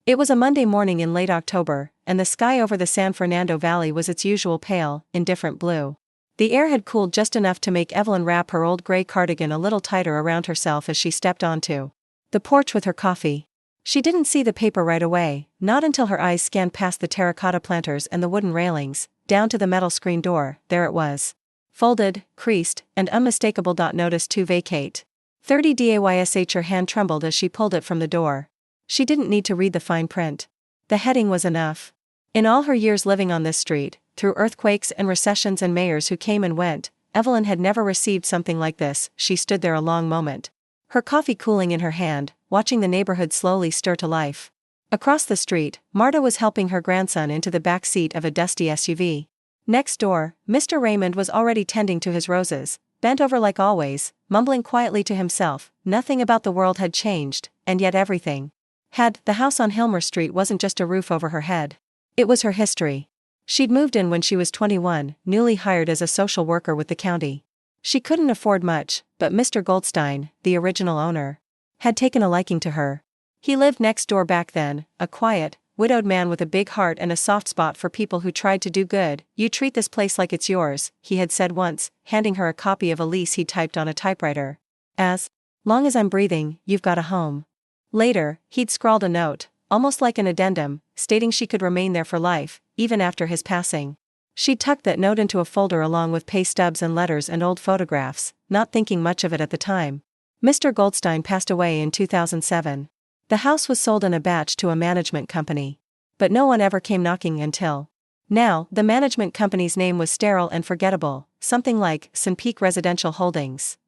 It was a Monday morning in late October, and the sky over the San Fernando Valley was its usual pale, indifferent blue. The air had cooled just enough to make Evelyn wrap her old gray cardigan a little tighter around herself as she stepped onto the porch with her coffee. She didn't see the paper right away, not until her eyes scanned past the terracotta planters and the wooden railings, down to the metal screen door. There it was. Folded, creased, and unmistakable. Notice to vacate. 30 days. Her hand trembled as she pulled it from the door. She didn't need to read the fine print. The heading was enough. In all her years living on this street, through earthquakes and recessions and mayors who came and went, Evelyn had never received something like this. She stood there a long moment, her coffee cooling in her hand, watching the neighborhood slowly stir to life. Across the street, Marta was helping her grandson into the back seat of a dusty SUV. Next door, Mr. Raymond was already tending to his roses, bent over like always, mumbling quietly to himself. Nothing about the world had changed, and yet everything had. The house on Hilmer Street wasn't just a roof over her head. It was her history. She'd moved in when she was 21, newly hired as a social worker with the county. She couldn't afford much, but Mr. Goldstein, the original owner, had taken a liking to her. He lived next door back then, a quiet, widowed man with a big heart and a soft spot for people who tried to do good. You treat this place like it's yours, he had said once, handing her a copy of a lease he'd typed on a typewriter. As long as I'm breathing, you've got a home. Later, he'd scrawled a note, almost like an addendum, stating she could remain there for life, even after his passing. She tucked that note into a folder along with pay stubs and letters and old photographs, not thinking much of it at the time. Mr. Goldstein passed away in 2007. The house was sold in a batch to a management company. But no one ever came knocking until now. The management company's name was sterile and forgettable, something like Sun Peak Residential Holdings.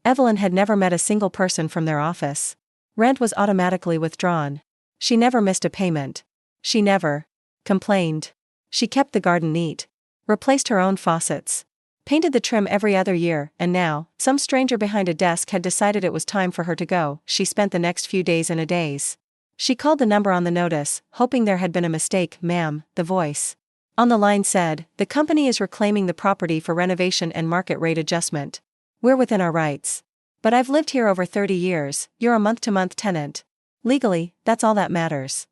Evelyn had never met a single person from their office. Rent was automatically withdrawn. She never missed a payment. She never complained. She kept the garden neat, replaced her own faucets, painted the trim every other year, and now, some stranger behind a desk had decided it was time for her to go. She spent the next few days in a daze. She called the number on the notice, hoping there had been a mistake. Ma'am, the voice on the line said, the company is reclaiming the property for renovation and market rate adjustment. We're within our rights. But I've lived here over 30 years, you're a month-to-month tenant. Legally, that's all that matters.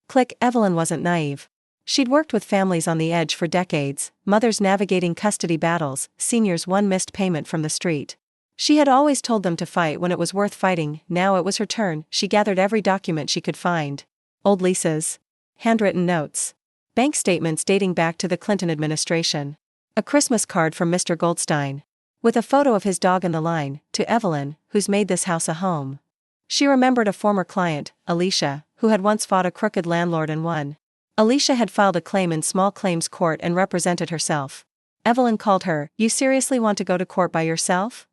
Click. Evelyn wasn't naive. She'd worked with families on the edge for decades, mothers navigating custody battles, seniors one missed payment from the street. She had always told them to fight when it was worth fighting. Now it was her turn. She gathered every document she could find. Old leases, handwritten notes, bank statements dating back to the Clinton administration, a Christmas card from Mr. Goldstein, with a photo of his dog on the line, to Evelyn, who's made this house a home. She remembered a former client, Alicia, who had once fought a crooked landlord and won. Alicia had filed a claim in small claims court and represented herself. Evelyn called her. You seriously want to go to court by yourself?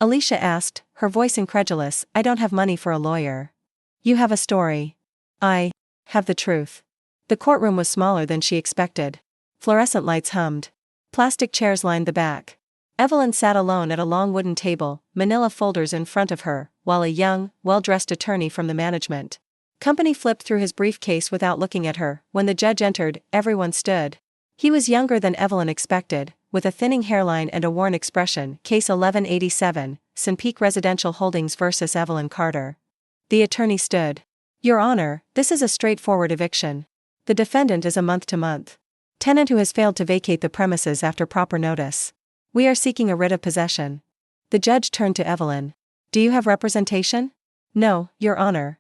Alicia asked, her voice incredulous. I don't have money for a lawyer. You have a story. I have the truth. The courtroom was smaller than she expected. Fluorescent lights hummed. Plastic chairs lined the back. Evelyn sat alone at a long wooden table, manila folders in front of her, while a young, well-dressed attorney from the management company flipped through his briefcase without looking at her. When the judge entered, everyone stood. He was younger than Evelyn expected, with a thinning hairline and a worn expression. Case 1187, Sun Peak Residential Holdings versus Evelyn Carter. The attorney stood. Your Honor, this is a straightforward eviction. The defendant is a month-to-month tenant who has failed to vacate the premises after proper notice. We are seeking a writ of possession. The judge turned to Evelyn. Do you have representation? No, Your Honor.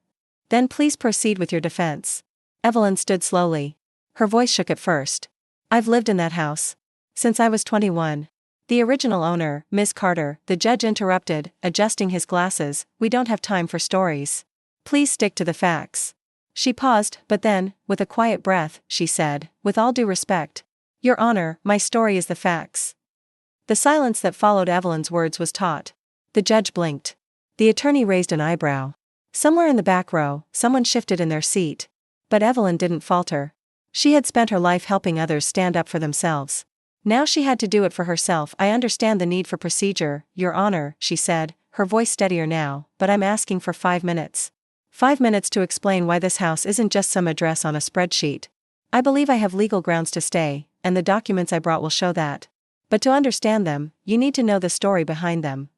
Then please proceed with your defense. Evelyn stood slowly. Her voice shook at first. I've lived in that house since I was 21. The original owner, Ms. Carter, the judge interrupted, adjusting his glasses. We don't have time for stories. Please stick to the facts. She paused, but then, with a quiet breath, she said, with all due respect, Your Honor, my story is the facts. The silence that followed Evelyn's words was taut. The judge blinked. The attorney raised an eyebrow. Somewhere in the back row, someone shifted in their seat. But Evelyn didn't falter. She had spent her life helping others stand up for themselves. Now she had to do it for herself. I understand the need for procedure, Your Honor, she said, her voice steadier now, but I'm asking for 5 minutes. 5 minutes to explain why this house isn't just some address on a spreadsheet. I believe I have legal grounds to stay, and the documents I brought will show that. But to understand them, you need to know the story behind them.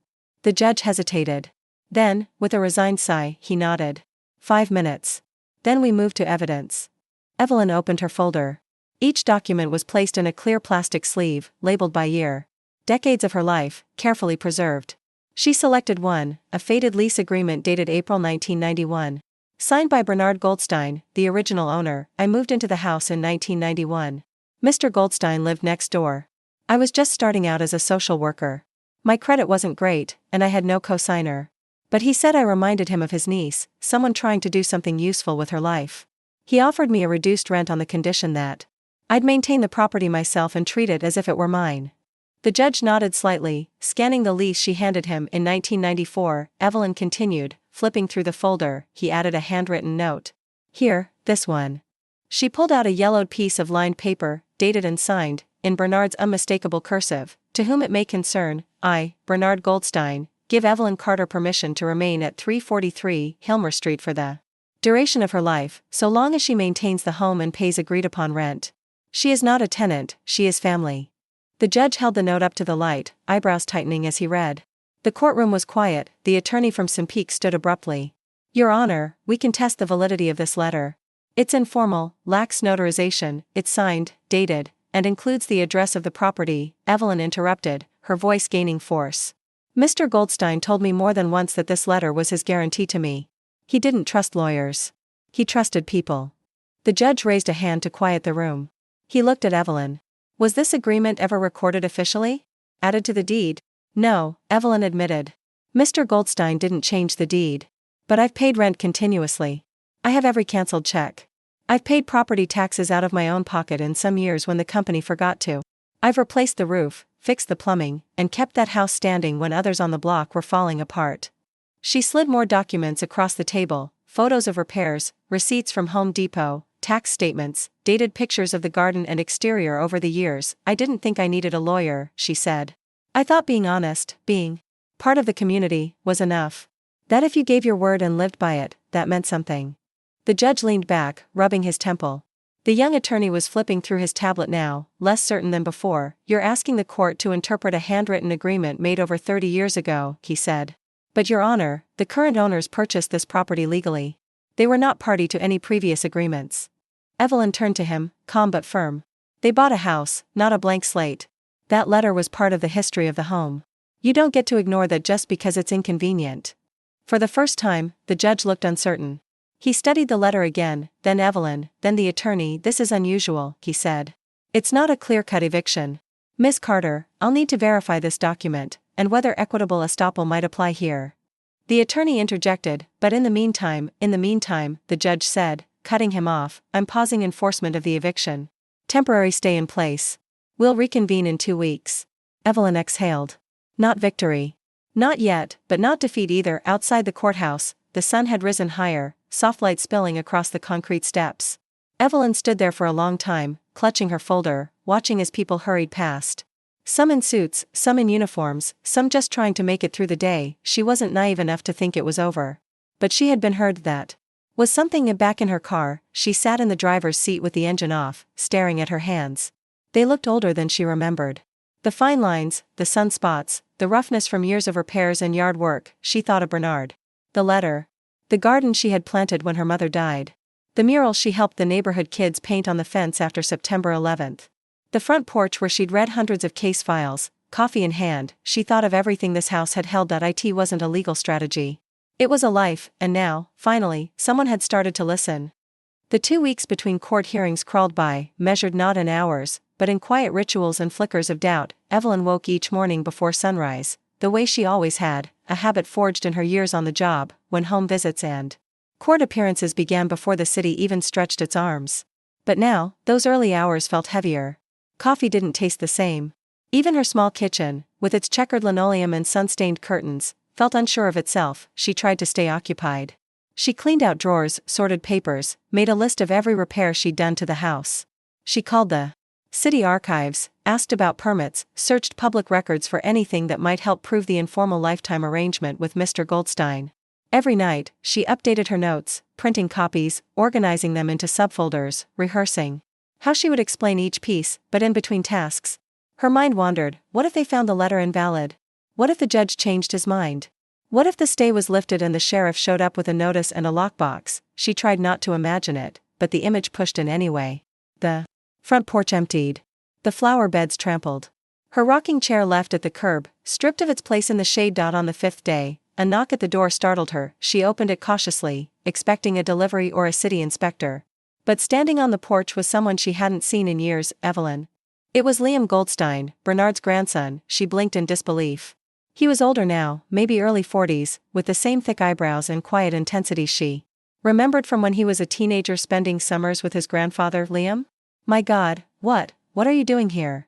The judge hesitated. Then, with a resigned sigh, he nodded. 5 minutes. Then we moved to evidence. Evelyn opened her folder. Each document was placed in a clear plastic sleeve, labeled by year. Decades of her life, carefully preserved. She selected one, a faded lease agreement dated April 1991. Signed by Bernard Goldstein, the original owner. I moved into the house in 1991. Mr. Goldstein lived next door. I was just starting out as a social worker. My credit wasn't great, and I had no co-signer. But he said I reminded him of his niece, someone trying to do something useful with her life. He offered me a reduced rent on the condition that I'd maintain the property myself and treat it as if it were mine. The judge nodded slightly, scanning the lease she handed him in 1994. Evelyn continued, flipping through the folder. He added a handwritten note. Here, this one. She pulled out a yellowed piece of lined paper, dated and signed, in Bernard's unmistakable cursive. To whom it may concern, I, Bernard Goldstein, give Evelyn Carter permission to remain at 343 Hilmer Street for the duration of her life, so long as she maintains the home and pays agreed-upon rent. She is not a tenant, she is family. The judge held the note up to the light, eyebrows tightening as he read. The courtroom was quiet. The attorney from Simpeak stood abruptly. Your Honor, we contest the validity of this letter. It's informal, lacks notarization, it's signed, dated, and includes the address of the property. Evelyn interrupted, her voice gaining force. Mr. Goldstein told me more than once that this letter was his guarantee to me. He didn't trust lawyers. He trusted people. The judge raised a hand to quiet the room. He looked at Evelyn. Was this agreement ever recorded officially? Added to the deed? No, Evelyn admitted. Mr. Goldstein didn't change the deed. But I've paid rent continuously. I have every cancelled check. I've paid property taxes out of my own pocket in some years when the company forgot to. I've replaced the roof, fixed the plumbing, and kept that house standing when others on the block were falling apart. She slid more documents across the table, photos of repairs, receipts from Home Depot, tax statements, dated pictures of the garden and exterior over the years. I didn't think I needed a lawyer, she said. I thought being honest, being part of the community, was enough. That if you gave your word and lived by it, that meant something. The judge leaned back, rubbing his temple. The young attorney was flipping through his tablet now, less certain than before. You're asking the court to interpret a handwritten agreement made over 30 years ago, he said. But Your Honor, the current owners purchased this property legally. They were not party to any previous agreements. Evelyn turned to him, calm but firm. They bought a house, not a blank slate. That letter was part of the history of the home. You don't get to ignore that just because it's inconvenient. For the first time, the judge looked uncertain. He studied the letter again, then Evelyn, then the attorney. This is unusual, he said. It's not a clear-cut eviction. Ms. Carter, I'll need to verify this document, and whether equitable estoppel might apply here. The attorney interjected, but in the meantime, the judge said, cutting him off, I'm pausing enforcement of the eviction. Temporary stay in place. We'll reconvene in 2 weeks. Evelyn exhaled. Not victory. Not yet, but not defeat either. Outside the courthouse, the sun had risen higher, soft light spilling across the concrete steps. Evelyn stood there for a long time, clutching her folder, watching as people hurried past. Some in suits, some in uniforms, some just trying to make it through the day. She wasn't naive enough to think it was over. But she had been heard that. Was something back in her car? She sat in the driver's seat with the engine off, staring at her hands. They looked older than she remembered. The fine lines, the sunspots, the roughness from years of repairs and yard work. She thought of Bernard. The letter. The garden she had planted when her mother died. The mural she helped the neighborhood kids paint on the fence after September 11th. The front porch where she'd read hundreds of case files, coffee in hand. She thought of everything this house had held. It wasn't a legal strategy. It was a life, and now, finally, someone had started to listen. The 2 weeks between court hearings crawled by, measured not in hours, but in quiet rituals and flickers of doubt. Evelyn woke each morning before sunrise, the way she always had, a habit forged in her years on the job, when home visits and court appearances began before the city even stretched its arms. But now, those early hours felt heavier. Coffee didn't taste the same. Even her small kitchen, with its checkered linoleum and sun-stained curtains, felt unsure of itself. She tried to stay occupied. She cleaned out drawers, sorted papers, made a list of every repair she'd done to the house. She called the city archives, asked about permits, searched public records for anything that might help prove the informal lifetime arrangement with Mr. Goldstein. Every night, she updated her notes, printing copies, organizing them into subfolders, rehearsing how she would explain each piece. But in between tasks, her mind wandered. What if they found the letter invalid? What if the judge changed his mind? What if the stay was lifted and the sheriff showed up with a notice and a lockbox? She tried not to imagine it, but the image pushed in anyway. The front porch emptied. The flower beds trampled. Her rocking chair left at the curb, stripped of its place in the shade. On the fifth day, a knock at the door startled her. She opened it cautiously, expecting a delivery or a city inspector. But standing on the porch was someone she hadn't seen in years, Evelyn. It was Liam Goldstein, Bernard's grandson. She blinked in disbelief. He was older now, maybe early 40s, with the same thick eyebrows and quiet intensity she remembered from when he was a teenager spending summers with his grandfather. Liam? My God, what are you doing here?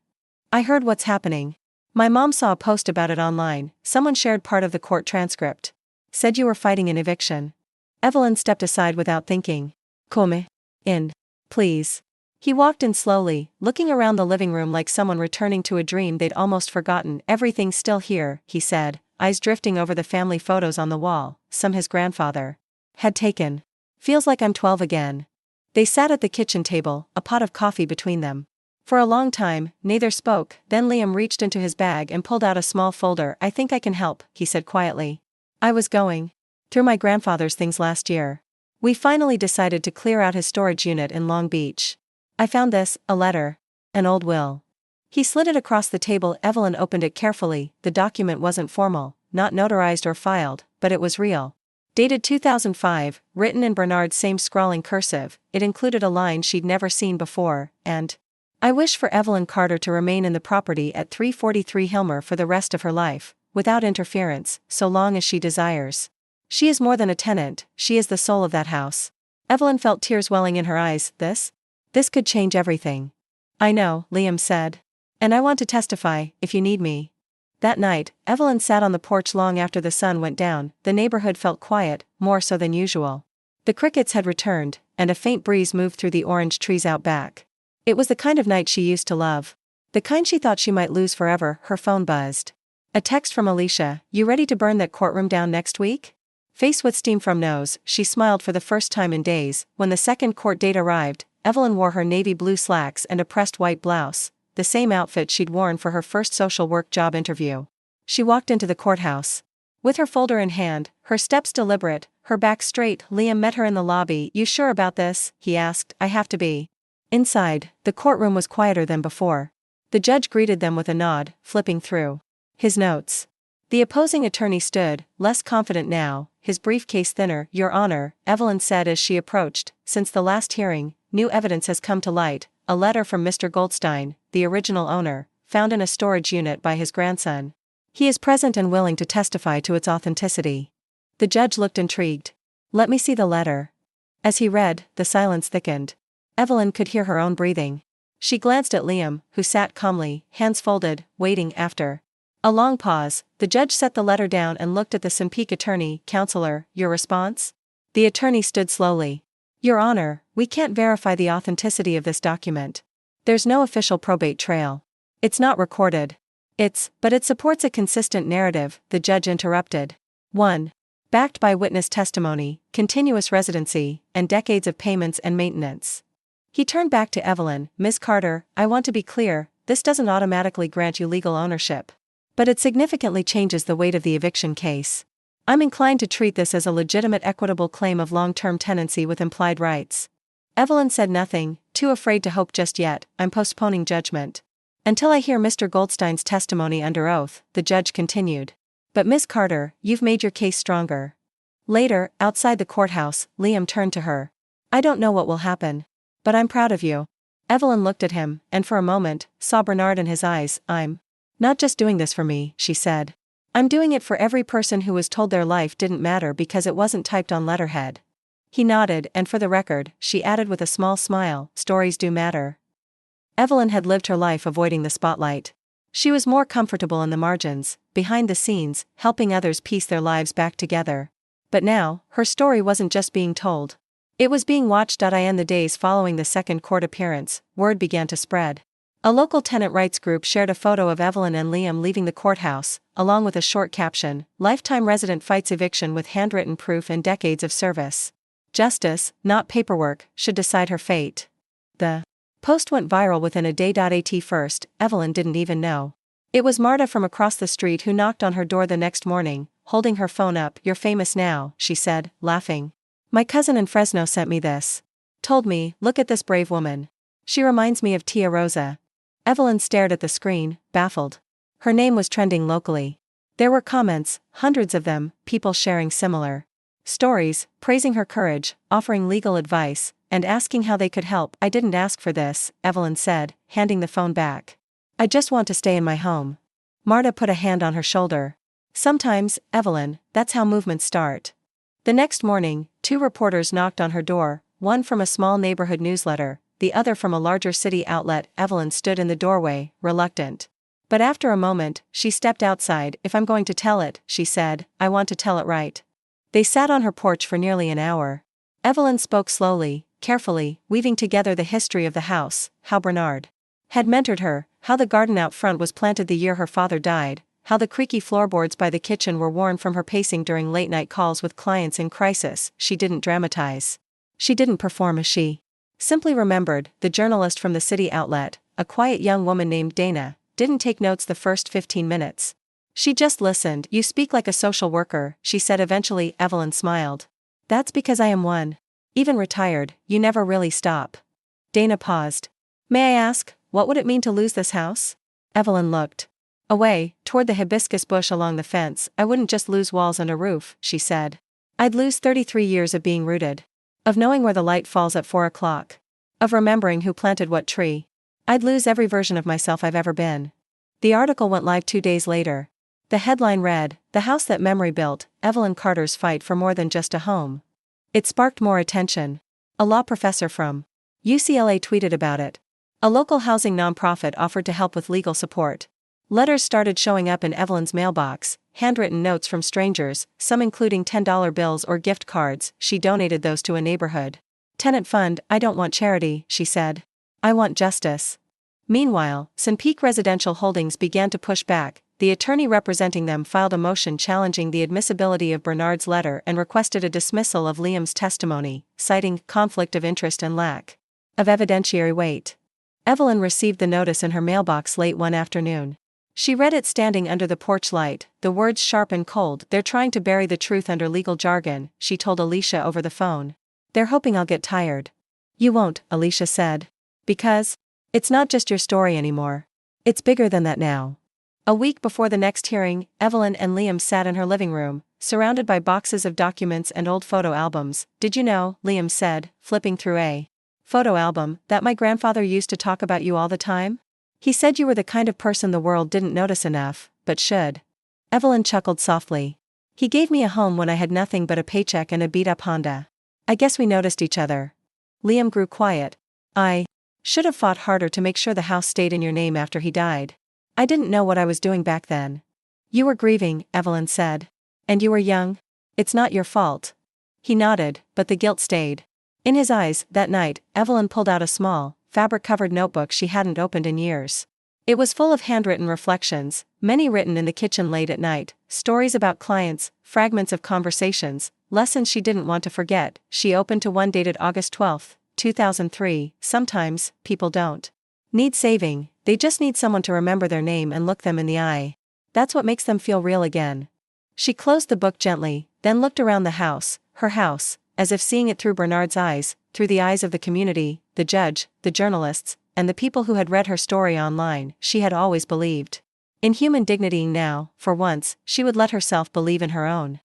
I heard what's happening. My mom saw a post about it online. Someone shared part of the court transcript. Said you were fighting an eviction. Evelyn stepped aside without thinking. Come in, please. He walked in slowly, looking around the living room like someone returning to a dream they'd almost forgotten. Everything's still here, he said, eyes drifting over the family photos on the wall, some his grandfather had taken. Feels like I'm 12 again. They sat at the kitchen table, a pot of coffee between them. For a long time, neither spoke. Then Liam reached into his bag and pulled out a small folder. I think I can help, he said quietly. I was going through my grandfather's things last year. We finally decided to clear out his storage unit in Long Beach. I found this, a letter. An old will. He slid it across the table. Evelyn opened it carefully. The document wasn't formal, not notarized or filed, but it was real. Dated 2005, written in Bernard's same scrawling cursive. It included a line she'd never seen before, and I wish for Evelyn Carter to remain in the property at 343 Hilmer for the rest of her life, without interference, so long as she desires. She is more than a tenant, she is the soul of that house. Evelyn felt tears welling in her eyes. This could change everything. I know, Liam said. And I want to testify, if you need me. That night, Evelyn sat on the porch long after the sun went down. The neighborhood felt quiet, more so than usual. The crickets had returned, and a faint breeze moved through the orange trees out back. It was the kind of night she used to love. The kind she thought she might lose forever. Her phone buzzed. A text from Alicia. You ready to burn that courtroom down next week? Face with steam from nose, she smiled for the first time in days. When the second court date arrived, Evelyn wore her navy blue slacks and a pressed white blouse, the same outfit she'd worn for her first social work job interview. She walked into the courthouse. With her folder in hand, her steps deliberate, her back straight. Liam met her in the lobby. You sure about this? He asked. I have to be. Inside, the courtroom was quieter than before. The judge greeted them with a nod, flipping through his notes. The opposing attorney stood, less confident now, his briefcase thinner. Your Honor, Evelyn said as she approached, since the last hearing, new evidence has come to light, a letter from Mr. Goldstein, the original owner, found in a storage unit by his grandson. He is present and willing to testify to its authenticity. The judge looked intrigued. Let me see the letter. As he read, the silence thickened. Evelyn could hear her own breathing. She glanced at Liam, who sat calmly, hands folded, waiting. After a long pause, the judge set the letter down and looked at the Simpeak attorney. Counselor, your response? The attorney stood slowly. Your Honor, we can't verify the authenticity of this document. There's no official probate trail. It's not recorded. But it supports a consistent narrative, the judge interrupted. 1. Backed by witness testimony, continuous residency, and decades of payments and maintenance. He turned back to Evelyn. Ms. Carter, I want to be clear, this doesn't automatically grant you legal ownership. But it significantly changes the weight of the eviction case. I'm inclined to treat this as a legitimate equitable claim of long-term tenancy with implied rights. Evelyn said nothing, too afraid to hope just yet. I'm postponing judgment until I hear Mr. Goldstein's testimony under oath, the judge continued. But Ms. Carter, you've made your case stronger. Later, outside the courthouse, Liam turned to her. I don't know what will happen. But I'm proud of you. Evelyn looked at him, and for a moment, saw Bernard in his eyes. I'm not just doing this for me, she said. I'm doing it for every person who was told their life didn't matter because it wasn't typed on letterhead. He nodded, and for the record, she added with a small smile, stories do matter. Evelyn had lived her life avoiding the spotlight. She was more comfortable in the margins, behind the scenes, helping others piece their lives back together. But now, her story wasn't just being told. It was being watched. In the days following the second court appearance, word began to spread. A local tenant rights group shared a photo of Evelyn and Liam leaving the courthouse, along with a short caption, "Lifetime resident fights eviction with handwritten proof and decades of service. Justice, not paperwork, should decide her fate." The post went viral within a day. At first, Evelyn didn't even know it was Marta from across the street who knocked on her door the next morning, holding her phone up. "You're famous now," she said, laughing. "My cousin in Fresno sent me this. Told me, look at this brave woman. She reminds me of Tia Rosa." Evelyn stared at the screen, baffled. Her name was trending locally. There were comments, hundreds of them, people sharing similar stories, praising her courage, offering legal advice, and asking how they could help. "I didn't ask for this," Evelyn said, handing the phone back. "I just want to stay in my home." Marta put a hand on her shoulder. "Sometimes, Evelyn, that's how movements start." The next morning, 2 reporters knocked on her door, one from a small neighborhood newsletter, the other from a larger city outlet. Evelyn stood in the doorway, reluctant. But after a moment, she stepped outside. "If I'm going to tell it," she said, "I want to tell it right." They sat on her porch for nearly an hour. Evelyn spoke slowly, carefully, weaving together the history of the house, how Bernard had mentored her, how the garden out front was planted the year her father died, how the creaky floorboards by the kitchen were worn from her pacing during late-night calls with clients in crisis. She didn't dramatize. She didn't perform. She simply remembered. The journalist from the city outlet, a quiet young woman named Dana, didn't take notes the first 15 minutes. She just listened. "You speak like a social worker," she said eventually. Evelyn smiled. "That's because I am one. Even retired, you never really stop." Dana paused. "May I ask, what would it mean to lose this house?" Evelyn looked away, toward the hibiscus bush along the fence. "I wouldn't just lose walls and a roof," she said. "I'd lose 33 years of being rooted. Of knowing where the light falls at 4 o'clock. Of remembering who planted what tree. I'd lose every version of myself I've ever been." The article went live 2 days later. The headline read, "The House That Memory Built, Evelyn Carter's Fight for More Than Just a Home." It sparked more attention. A law professor from UCLA tweeted about it. A local housing nonprofit offered to help with legal support. Letters started showing up in Evelyn's mailbox, handwritten notes from strangers, some including $10 bills or gift cards. She donated those to a neighborhood tenant fund. "I don't want charity," she said. "I want justice." Meanwhile, Sun Peak Residential Holdings began to push back. The attorney representing them filed a motion challenging the admissibility of Bernard's letter and requested a dismissal of Liam's testimony, citing conflict of interest and lack of evidentiary weight. Evelyn received the notice in her mailbox late one afternoon. She read it standing under the porch light, the words sharp and cold. "They're trying to bury the truth under legal jargon," she told Alicia over the phone. "They're hoping I'll get tired." "You won't," Alicia said. "Because it's not just your story anymore. It's bigger than that now." A week before the next hearing, Evelyn and Liam sat in her living room, surrounded by boxes of documents and old photo albums. "Did you know," Liam said, flipping through a photo album, "that my grandfather used to talk about you all the time? He said you were the kind of person the world didn't notice enough, but should." Evelyn chuckled softly. "He gave me a home when I had nothing but a paycheck and a beat-up Honda. I guess we noticed each other." Liam grew quiet. "I should have fought harder to make sure the house stayed in your name after he died. I didn't know what I was doing back then." "You were grieving," Evelyn said. "And you were young. It's not your fault." He nodded, but the guilt stayed in his eyes. That night, Evelyn pulled out a small, fabric-covered notebook she hadn't opened in years. It was full of handwritten reflections, many written in the kitchen late at night, stories about clients, fragments of conversations, lessons she didn't want to forget. She opened to one dated August 12, 2003. "Sometimes, people don't need saving, they just need someone to remember their name and look them in the eye. That's what makes them feel real again." She closed the book gently, then looked around the house, her house, as if seeing it through Bernard's eyes, through the eyes of the community, the judge, the journalists, and the people who had read her story online. She had always believed in human dignity. Now, for once, she would let herself believe in her own.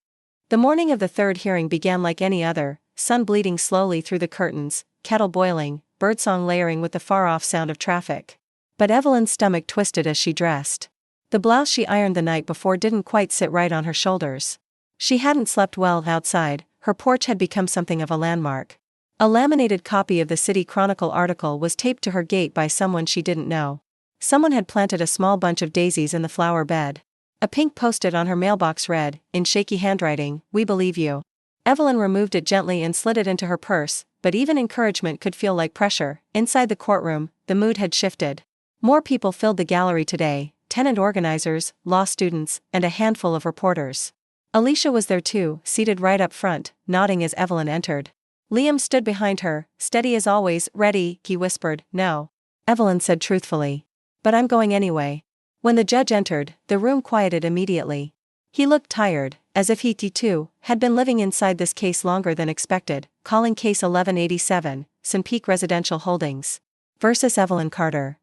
The morning of the third hearing began like any other, sun bleeding slowly through the curtains, kettle boiling, birdsong layering with the far-off sound of traffic. But Evelyn's stomach twisted as she dressed. The blouse she ironed the night before didn't quite sit right on her shoulders. She hadn't slept well outside. Her porch had become something of a landmark. A laminated copy of the City Chronicle article was taped to her gate by someone she didn't know. Someone had planted a small bunch of daisies in the flower bed. A pink post-it on her mailbox read, in shaky handwriting, "We believe you." Evelyn removed it gently and slid it into her purse, but even encouragement could feel like pressure. Inside the courtroom, the mood had shifted. More people filled the gallery today, tenant organizers, law students, and a handful of reporters. Alicia was there too, seated right up front, nodding as Evelyn entered. Liam stood behind her, steady as always. "Ready?" he whispered. "No," Evelyn said truthfully. "But I'm going anyway." When the judge entered, the room quieted immediately. He looked tired, as if he too had been living inside this case longer than expected. Calling case 1187, Sunpeak Residential Holdings versus Evelyn Carter.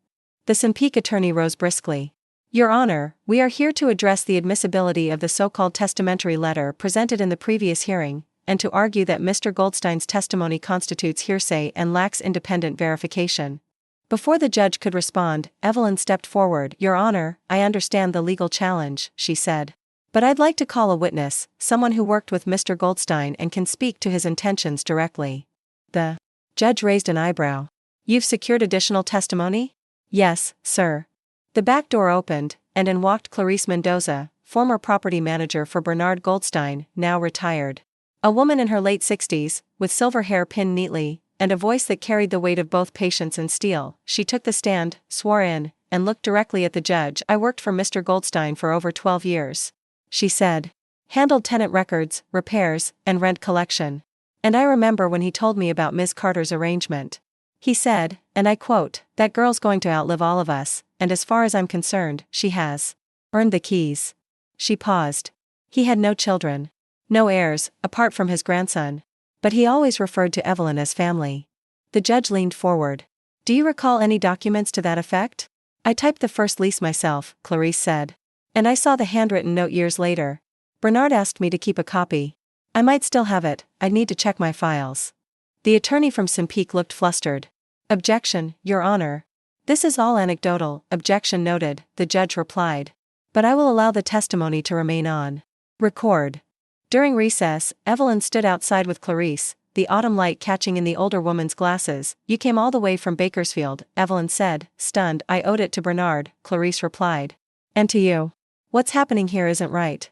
The Sunpeak attorney rose briskly. Your Honor, we are here to address the admissibility of the so-called testamentary letter presented in the previous hearing, and to argue that Mr. Goldstein's testimony constitutes hearsay and lacks independent verification. Before the judge could respond, Evelyn stepped forward. Your Honor, I understand the legal challenge, she said. But I'd like to call a witness, someone who worked with Mr. Goldstein and can speak to his intentions directly. The judge raised an eyebrow. You've secured additional testimony? Yes, sir. The back door opened, and in walked Clarice Mendoza, former property manager for Bernard Goldstein, now retired. A woman in her late 60s, with silver hair pinned neatly, and a voice that carried the weight of both patience and steel. She took the stand, swore in, and looked directly at the judge. I worked for Mr. Goldstein for over 12 years. She said. Handled tenant records, repairs, and rent collection. And I remember when he told me about Ms. Carter's arrangement. He said, and I quote, that girl's going to outlive all of us, and as far as I'm concerned, she has earned the keys. She paused. He had no children. No heirs, apart from his grandson. But he always referred to Evelyn as family. The judge leaned forward. Do you recall any documents to that effect? I typed the first lease myself, Clarice said. And I saw the handwritten note years later. Bernard asked me to keep a copy. I might still have it, I'd need to check my files. The attorney from Sunpeak looked flustered. Objection, Your Honor. This is all anecdotal, objection noted, the judge replied. But I will allow the testimony to remain on record. During recess, Evelyn stood outside with Clarice, the autumn light catching in the older woman's glasses. You came all the way from Bakersfield, Evelyn said, stunned. I owed it to Bernard, Clarice replied. And to you. What's happening here isn't right.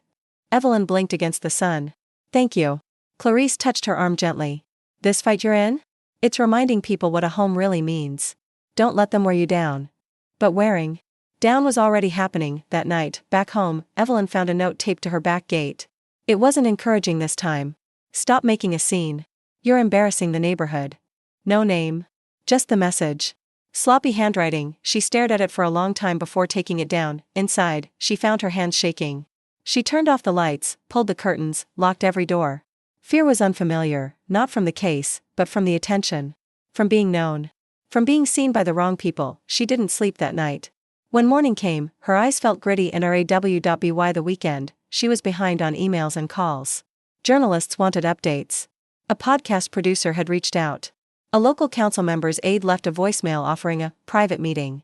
Evelyn blinked against the sun. Thank you. Clarice touched her arm gently. This fight you're in? It's reminding people what a home really means. Don't let them wear you down. But wearing down was already happening. That night, back home, Evelyn found a note taped to her back gate. It wasn't encouraging this time. Stop making a scene. You're embarrassing the neighborhood. No name. Just the message. Sloppy handwriting. She stared at it for a long time before taking it down. Inside, she found her hands shaking. She turned off the lights, pulled the curtains, locked every door. Fear was unfamiliar, not from the case, but from the attention. From being known. From being seen by the wrong people. She didn't sleep that night. When morning came, her eyes felt gritty and raw. The weekend, she was behind on emails and calls. Journalists wanted updates. A podcast producer had reached out. A local council member's aide left a voicemail offering a private meeting.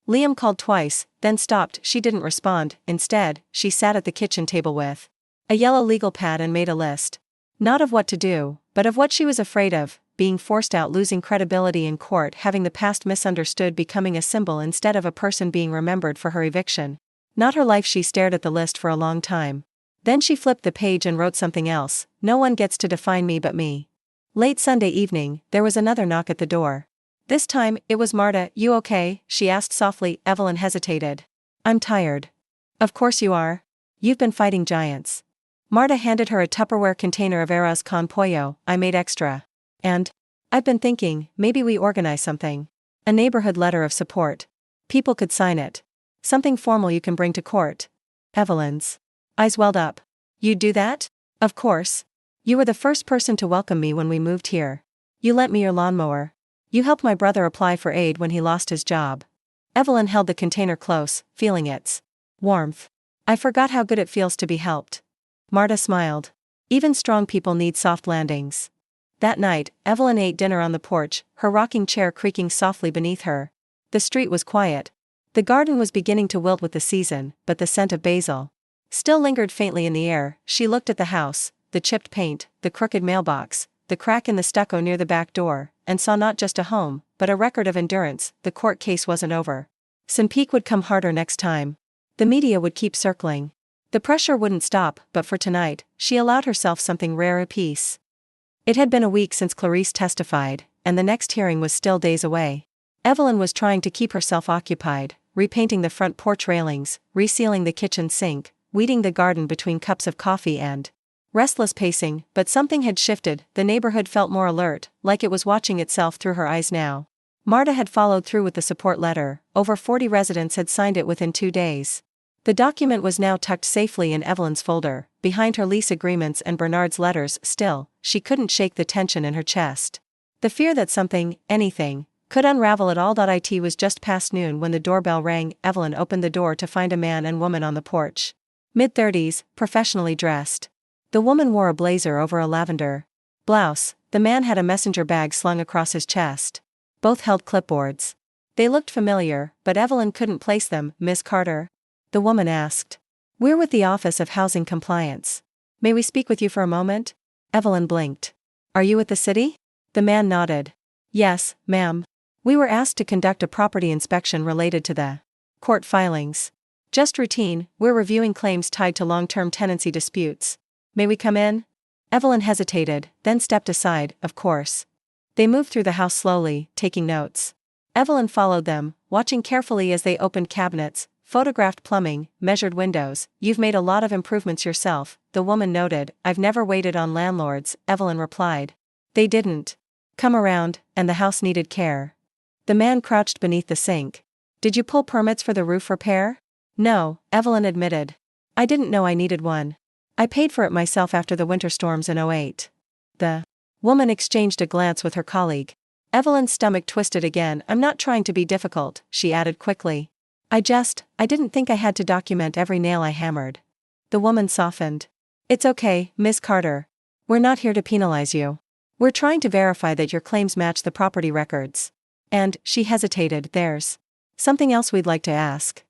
Liam called twice, then stopped. She didn't respond. Instead, she sat at the kitchen table with a yellow legal pad and made a list. Not of what to do, but of what she was afraid of, being forced out, losing credibility in court, having the past misunderstood, becoming a symbol instead of a person, being remembered for her eviction. Not her life. She stared at the list for a long time. Then she flipped the page and wrote something else. No one gets to define me but me. Late Sunday evening, there was another knock at the door. This time, it was Marta. You okay? She asked softly. Evelyn hesitated. I'm tired. Of course you are. You've been fighting giants. Marta handed her a Tupperware container of arroz con pollo. I made extra. And I've been thinking, maybe we organize something. A neighborhood letter of support. People could sign it. Something formal you can bring to court. Evelyn's eyes welled up. You'd do that? Of course. You were the first person to welcome me when we moved here. You lent me your lawnmower. You helped my brother apply for aid when he lost his job. Evelyn held the container close, feeling its warmth. I forgot how good it feels to be helped. Marta smiled. Even strong people need soft landings. That night, Evelyn ate dinner on the porch, her rocking chair creaking softly beneath her. The street was quiet. The garden was beginning to wilt with the season, but the scent of basil still lingered faintly in the air. She looked at the house, the chipped paint, the crooked mailbox, the crack in the stucco near the back door, and saw not just a home, but a record of endurance. The court case wasn't over. Sunpeak would come harder next time. The media would keep circling. The pressure wouldn't stop, but for tonight, she allowed herself something rare, a peace. It had been a week since Clarice testified, and the next hearing was still days away. Evelyn was trying to keep herself occupied, repainting the front porch railings, resealing the kitchen sink, weeding the garden between cups of coffee, and restless pacing. But something had shifted. The neighborhood felt more alert, like it was watching itself through her eyes now. Marta had followed through with the support letter. Over 40 residents had signed it within 2 days. The document was now tucked safely in Evelyn's folder, behind her lease agreements and Bernard's letters. Still, she couldn't shake the tension in her chest. The fear that something, anything, could unravel at all. It was just past noon when the doorbell rang. Evelyn opened the door to find a man and woman on the porch. Mid-30s, professionally dressed. The woman wore a blazer over a lavender blouse. The man had a messenger bag slung across his chest. Both held clipboards. They looked familiar, but Evelyn couldn't place them. Miss Carter? The woman asked. We're with the Office of Housing Compliance. May we speak with you for a moment? Evelyn blinked. Are you with the city? The man nodded. Yes, ma'am. We were asked to conduct a property inspection related to the court filings. Just routine. We're reviewing claims tied to long-term tenancy disputes. May we come in? Evelyn hesitated, then stepped aside. Of course. They moved through the house slowly, taking notes. Evelyn followed them, watching carefully as they opened cabinets, photographed plumbing, measured windows. You've made a lot of improvements yourself, the woman noted. I've never waited on landlords, Evelyn replied. They didn't come around, and the house needed care. The man crouched beneath the sink. Did you pull permits for the roof repair? No, Evelyn admitted. I didn't know I needed one. I paid for it myself after the winter storms in '08. The woman exchanged a glance with her colleague. Evelyn's stomach twisted again. I'm not trying to be difficult, she added quickly. I didn't think I had to document every nail I hammered. The woman softened. It's okay, Miss Carter. We're not here to penalize you. We're trying to verify that your claims match the property records. And, she hesitated, there's something else we'd like to ask.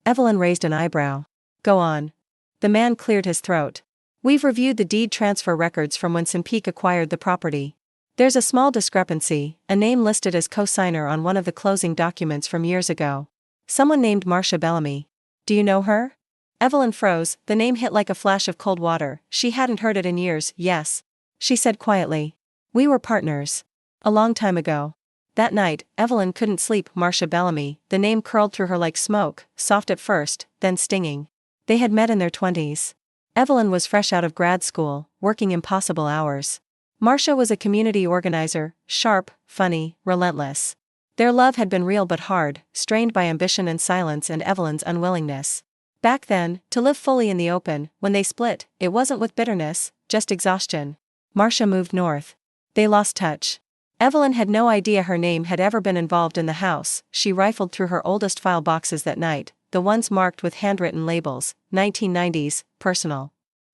Evelyn raised an eyebrow. Go on. The man cleared his throat. We've reviewed the deed transfer records from when Simpeak acquired the property. There's a small discrepancy, a name listed as co-signer on one of the closing documents from years ago. Someone named Marcia Bellamy. Do you know her? Evelyn froze, the name hit like a flash of cold water. She hadn't heard it in years. Yes, she said quietly. We were partners. A long time ago. That night, Evelyn couldn't sleep. Marcia Bellamy, the name curled through her like smoke, soft at first, then stinging. They had met in their 20s. Evelyn was fresh out of grad school, working impossible hours. Marcia was a community organizer, sharp, funny, relentless. Their love had been real but hard, strained by ambition and silence and Evelyn's unwillingness. Back then, to live fully in the open. When they split, it wasn't with bitterness, just exhaustion. Marcia moved north. They lost touch. Evelyn had no idea her name had ever been involved in the house. She rifled through her oldest file boxes that night, the ones marked with handwritten labels, 1990s, personal.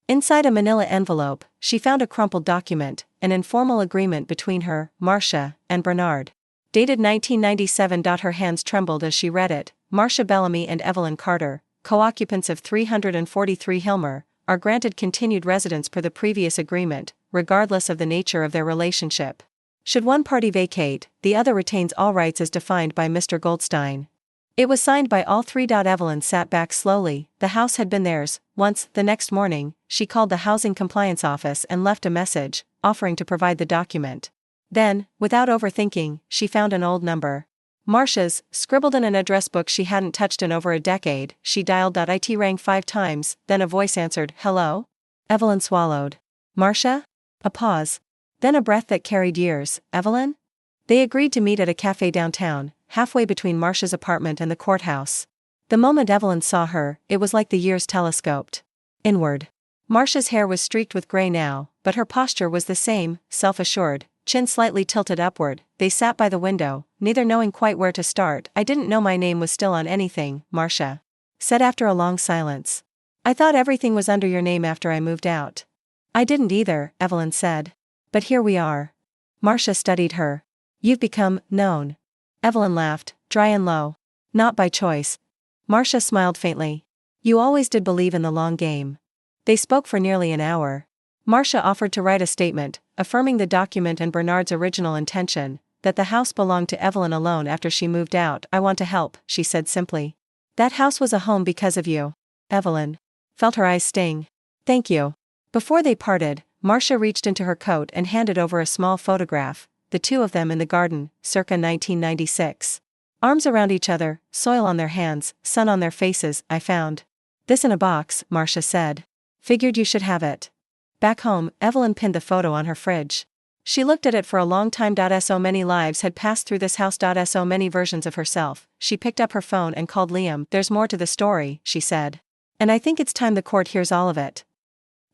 Inside a manila envelope, she found a crumpled document, an informal agreement between her, Marcia, and Bernard. Dated 1997. Her hands trembled as she read it. Marcia Bellamy and Evelyn Carter, co-occupants of 343 Hilmer, are granted continued residence per the previous agreement, regardless of the nature of their relationship. Should one party vacate, the other retains all rights as defined by Mr. Goldstein. It was signed by all three. Evelyn sat back slowly. The house had been theirs once. The next morning, she called the Housing Compliance Office and left a message, offering to provide the document. Then, without overthinking, she found an old number. Marcia's, scribbled in an address book she hadn't touched in over a decade. She dialed. It rang 5 times, then a voice answered, hello? Evelyn swallowed. Marcia? A pause. Then a breath that carried years. Evelyn? They agreed to meet at a cafe downtown, halfway between Marcia's apartment and the courthouse. The moment Evelyn saw her, it was like the years telescoped inward. Marcia's hair was streaked with gray now, but her posture was the same, self-assured, chin slightly tilted upward. They sat by the window, neither knowing quite where to start. I didn't know my name was still on anything, Marcia said after a long silence. I thought everything was under your name after I moved out. I didn't either, Evelyn said. But here we are. Marcia studied her. You've become known. Evelyn laughed, dry and low. Not by choice. Marcia smiled faintly. You always did believe in the long game. They spoke for nearly an hour. Marcia offered to write a statement, affirming the document and Bernard's original intention, that the house belonged to Evelyn alone after she moved out. I want to help, she said simply. That house was a home because of you. Evelyn felt her eyes sting. Thank you. Before they parted, Marcia reached into her coat and handed over a small photograph, the two of them in the garden, circa 1996. Arms around each other, soil on their hands, sun on their faces. I found this in a box, Marcia said. Figured you should have it. Back home, Evelyn pinned the photo on her fridge. She looked at it for a long time. So many lives had passed through this house. So many versions of herself. She picked up her phone and called Liam. There's more to the story, she said. And I think it's time the court hears all of it.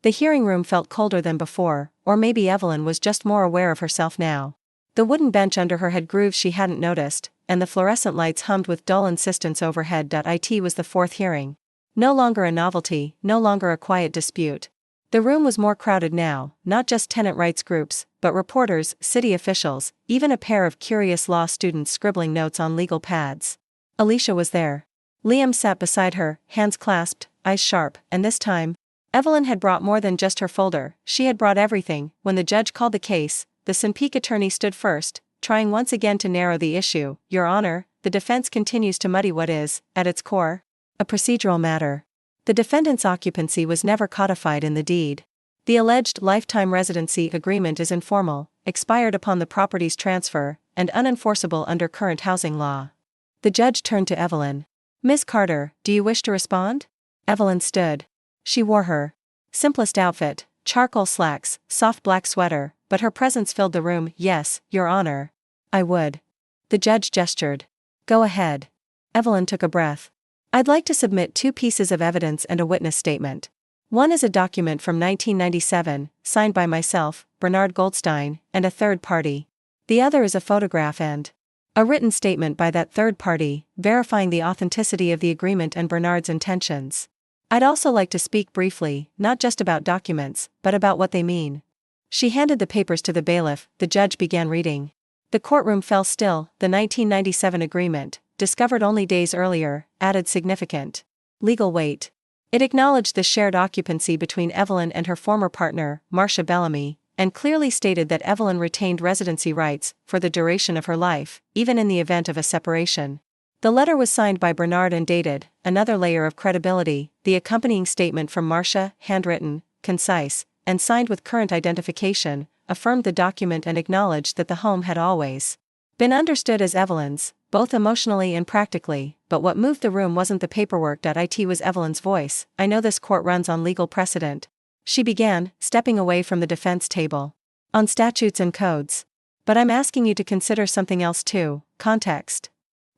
The hearing room felt colder than before, or maybe Evelyn was just more aware of herself now. The wooden bench under her had grooves she hadn't noticed, and the fluorescent lights hummed with dull insistence overhead. It was the fourth hearing. No longer a novelty, no longer a quiet dispute. The room was more crowded now, not just tenant rights groups, but reporters, city officials, even a pair of curious law students scribbling notes on legal pads. Alicia was there. Liam sat beside her, hands clasped, eyes sharp, and this time, Evelyn had brought more than just her folder, she had brought everything. When the judge called the case, the Sunpeak attorney stood first, trying once again to narrow the issue. Your Honor, the defense continues to muddy what is, at its core, a procedural matter. The defendant's occupancy was never codified in the deed. The alleged lifetime residency agreement is informal, expired upon the property's transfer, and unenforceable under current housing law. The judge turned to Evelyn. Miss Carter, do you wish to respond? Evelyn stood. She wore her simplest outfit, charcoal slacks, soft black sweater, but her presence filled the room. Yes, Your Honor. I would. The judge gestured. Go ahead. Evelyn took a breath. I'd like to submit 2 pieces of evidence and a witness statement. One is a document from 1997, signed by myself, Bernard Goldstein, and a third party. The other is a photograph and a written statement by that third party, verifying the authenticity of the agreement and Bernard's intentions. I'd also like to speak briefly, not just about documents, but about what they mean. She handed the papers to the bailiff. The judge began reading. The courtroom fell still. The 1997 agreement, discovered only days earlier, added significant legal weight. It acknowledged the shared occupancy between Evelyn and her former partner, Marcia Bellamy, and clearly stated that Evelyn retained residency rights for the duration of her life, even in the event of a separation. The letter was signed by Bernard and dated, another layer of credibility. The accompanying statement from Marcia, handwritten, concise, and signed with current identification, affirmed the document and acknowledged that the home had always been understood as Evelyn's, both emotionally and practically. But what moved the room wasn't the paperwork. It was Evelyn's voice. I know this court runs on legal precedent, she began, stepping away from the defense table, on statutes and codes. But I'm asking you to consider something else too, context.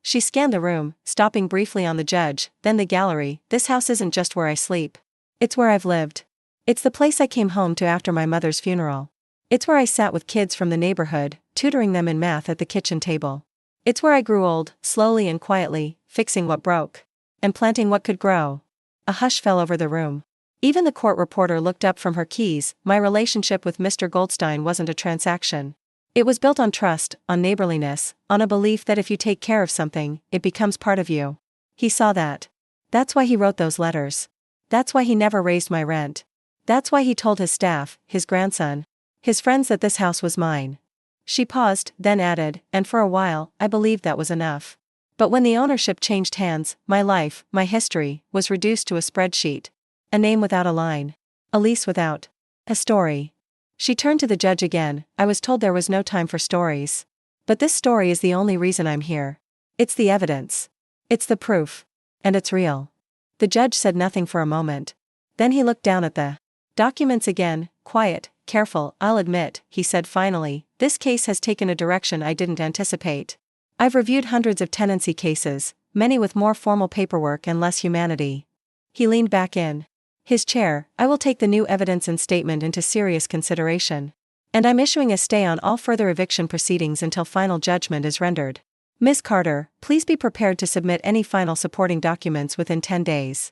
She scanned the room, stopping briefly on the judge, then the gallery. This house isn't just where I sleep. It's where I've lived. It's the place I came home to after my mother's funeral. It's where I sat with kids from the neighborhood, tutoring them in math at the kitchen table. It's where I grew old, slowly and quietly, fixing what broke, and planting what could grow. A hush fell over the room. Even the court reporter looked up from her keys. My relationship with Mr. Goldstein wasn't a transaction. It was built on trust, on neighborliness, on a belief that if you take care of something, it becomes part of you. He saw that. That's why he wrote those letters. That's why he never raised my rent. That's why he told his staff, his grandson, his friends that this house was mine. She paused, then added, and for a while, I believed that was enough. But when the ownership changed hands, my life, my history, was reduced to a spreadsheet. A name without a line. A lease without a story. She turned to the judge again. I was told there was no time for stories. But this story is the only reason I'm here. It's the evidence. It's the proof. And it's real. The judge said nothing for a moment. Then he looked down at the documents again, quiet, careful. I'll admit, he said finally, this case has taken a direction I didn't anticipate. I've reviewed hundreds of tenancy cases, many with more formal paperwork and less humanity. He leaned back in his chair. I will take the new evidence and statement into serious consideration. And I'm issuing a stay on all further eviction proceedings until final judgment is rendered. Ms. Carter, please be prepared to submit any final supporting documents within 10 days.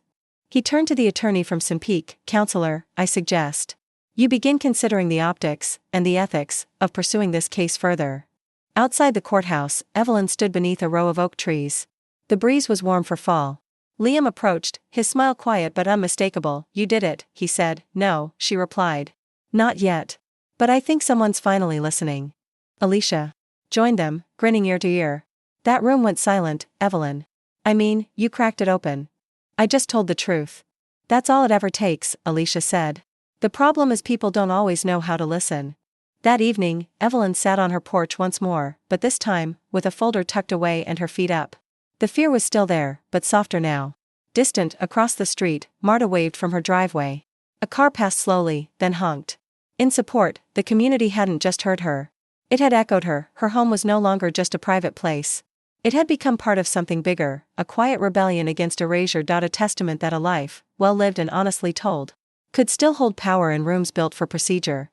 He turned to the attorney from Sunpeak. Counselor, I suggest you begin considering the optics, and the ethics, of pursuing this case further. Outside the courthouse, Evelyn stood beneath a row of oak trees. The breeze was warm for fall. Liam approached, his smile quiet but unmistakable. You did it, he said. No, she replied. Not yet. But I think someone's finally listening. Alicia joined them, grinning ear to ear. That room went silent, Evelyn. I mean, you cracked it open. I just told the truth. That's all it ever takes, Alicia said. The problem is people don't always know how to listen. That evening, Evelyn sat on her porch once more, but this time, with a folder tucked away and her feet up. The fear was still there, but softer now. Distant, across the street, Marta waved from her driveway. A car passed slowly, then honked. In support, the community hadn't just heard her. It had echoed her. Her home was no longer just a private place. It had become part of something bigger, a quiet rebellion against erasure. A testament that a life, well lived and honestly told, could still hold power in rooms built for procedure.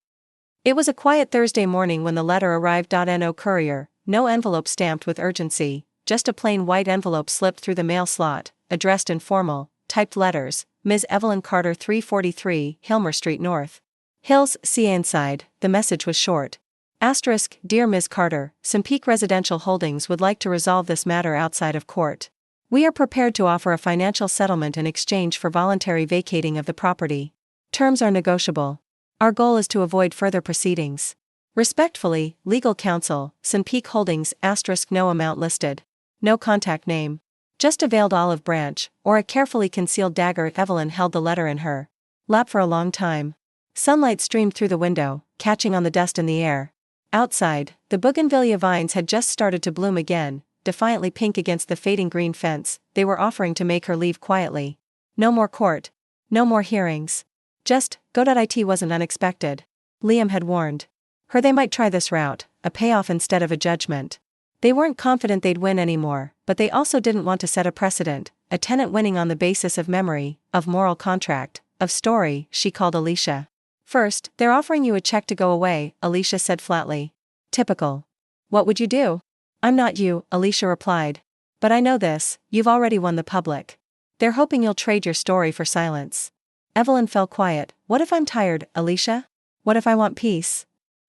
It was a quiet Thursday morning when the letter arrived. No courier, no envelope stamped with urgency, just a plain white envelope slipped through the mail slot, addressed in formal, typed letters, Ms. Evelyn Carter, 343, Hilmer Street North. Hills, CA. Inside, the message was short. Asterisk, Dear Ms. Carter, Simpeak Residential Holdings would like to resolve this matter outside of court. We are prepared to offer a financial settlement in exchange for voluntary vacating of the property. Terms are negotiable. Our goal is to avoid further proceedings. Respectfully, Legal Counsel, Simpeak Holdings. Asterisk, no amount listed. No contact name. Just a veiled olive branch, or a carefully concealed dagger. Evelyn held the letter in her lap for a long time. Sunlight streamed through the window, catching on the dust in the air. Outside, the bougainvillea vines had just started to bloom again, defiantly pink against the fading green fence. They were offering to make her leave quietly. No more court. No more hearings. Just, go. It wasn't unexpected. Liam had warned her they might try this route, a payoff instead of a judgment. They weren't confident they'd win anymore, but they also didn't want to set a precedent, a tenant winning on the basis of memory, of moral contract, of story. She called Alicia. First, they're offering you a check to go away, Alicia said flatly. Typical. What would you do? I'm not you, Alicia replied. But I know this, you've already won the public. They're hoping you'll trade your story for silence. Evelyn fell quiet. What if I'm tired, Alicia? What if I want peace?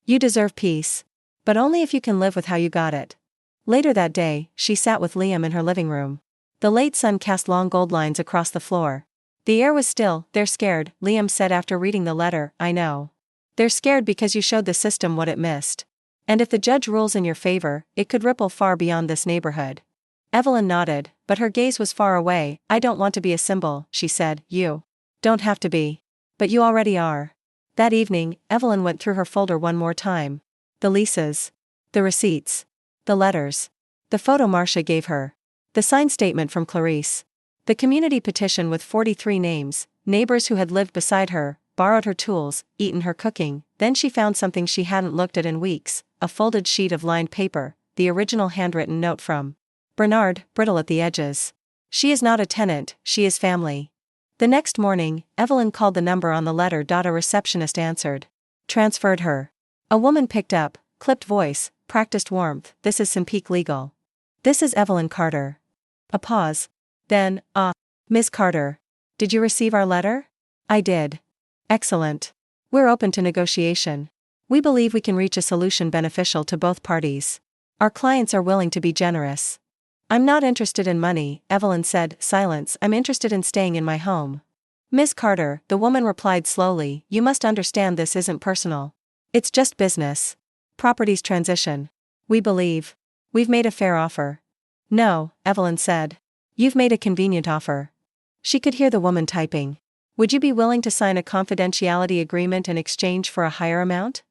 You deserve peace. But only if you can live with how you got it. Later that day, she sat with Liam in her living room. The late sun cast long gold lines across the floor. The air was still. They're scared, Liam said after reading the letter. I know. They're scared because you showed the system what it missed. And if the judge rules in your favor, it could ripple far beyond this neighborhood. Evelyn nodded, but her gaze was far away. I don't want to be a symbol, she said. You don't have to be. But you already are. That evening, Evelyn went through her folder one more time. The leases. The receipts. The letters. The photo Marcia gave her. The signed statement from Clarice. The community petition with 43 names, neighbors who had lived beside her, borrowed her tools, eaten her cooking. Then she found something she hadn't looked at in weeks, a folded sheet of lined paper, the original handwritten note from Bernard, brittle at the edges. She is not a tenant, she is family. The next morning, Evelyn called the number on the letter. A receptionist answered. Transferred her. A woman picked up, clipped voice, practiced warmth. This is Simpeak Legal. This is Evelyn Carter. A pause. Then, Ms. Carter. Did you receive our letter? I did. Excellent. We're open to negotiation. We believe we can reach a solution beneficial to both parties. Our clients are willing to be generous. I'm not interested in money, Evelyn said. Silence. I'm interested in staying in my home. Miss Carter, the woman replied slowly, you must understand this isn't personal. It's just business. Properties transition. We believe. We've made a fair offer. No, Evelyn said. You've made a convenient offer. She could hear the woman typing. Would you be willing to sign a confidentiality agreement in exchange for a higher amount?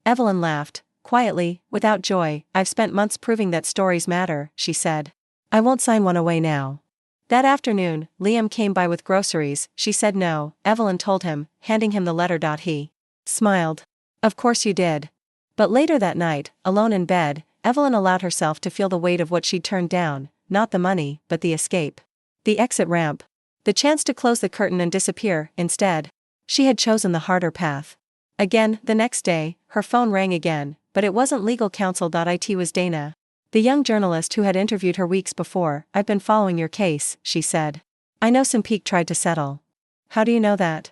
Evelyn laughed, quietly, without joy. I've spent months proving that stories matter, she said. I won't sign one away now. That afternoon, Liam came by with groceries. She said no, Evelyn told him, handing him the letter. He smiled. Of course you did. But later that night, alone in bed, Evelyn allowed herself to feel the weight of what she'd turned down, not the money, but the escape. The exit ramp. The chance to close the curtain and disappear. Instead, she had chosen the harder path. Again, the next day, her phone rang again, but it wasn't legal counsel. It was Dana, the young journalist who had interviewed her weeks before. I've been following your case, she said. I know Simpeak tried to settle. How do you know that?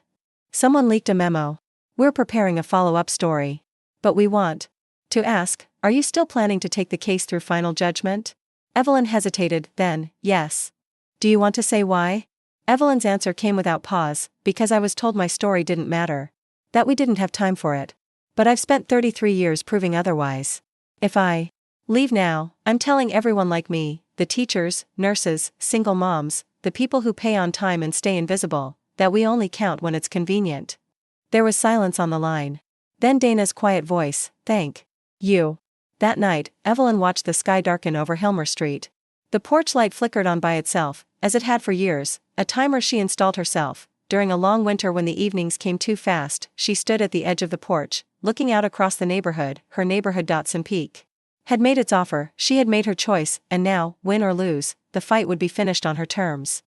Someone leaked a memo. We're preparing a follow-up story. But we want to ask, are you still planning to take the case through final judgment? Evelyn hesitated, then, yes. Do you want to say why? Evelyn's answer came without pause, because I was told my story didn't matter. That we didn't have time for it. But I've spent 33 years proving otherwise. If I leave now, I'm telling everyone like me, the teachers, nurses, single moms, the people who pay on time and stay invisible, that we only count when it's convenient. There was silence on the line. Then Dana's quiet voice, thank you. That night, Evelyn watched the sky darken over Hilmer Street. The porch light flickered on by itself, as it had for years, a timer she installed herself. During a long winter when the evenings came too fast, she stood at the edge of the porch, looking out across the neighborhood, her neighborhood. Simpeak had made its offer, she had made her choice, and now, win or lose, the fight would be finished on her terms.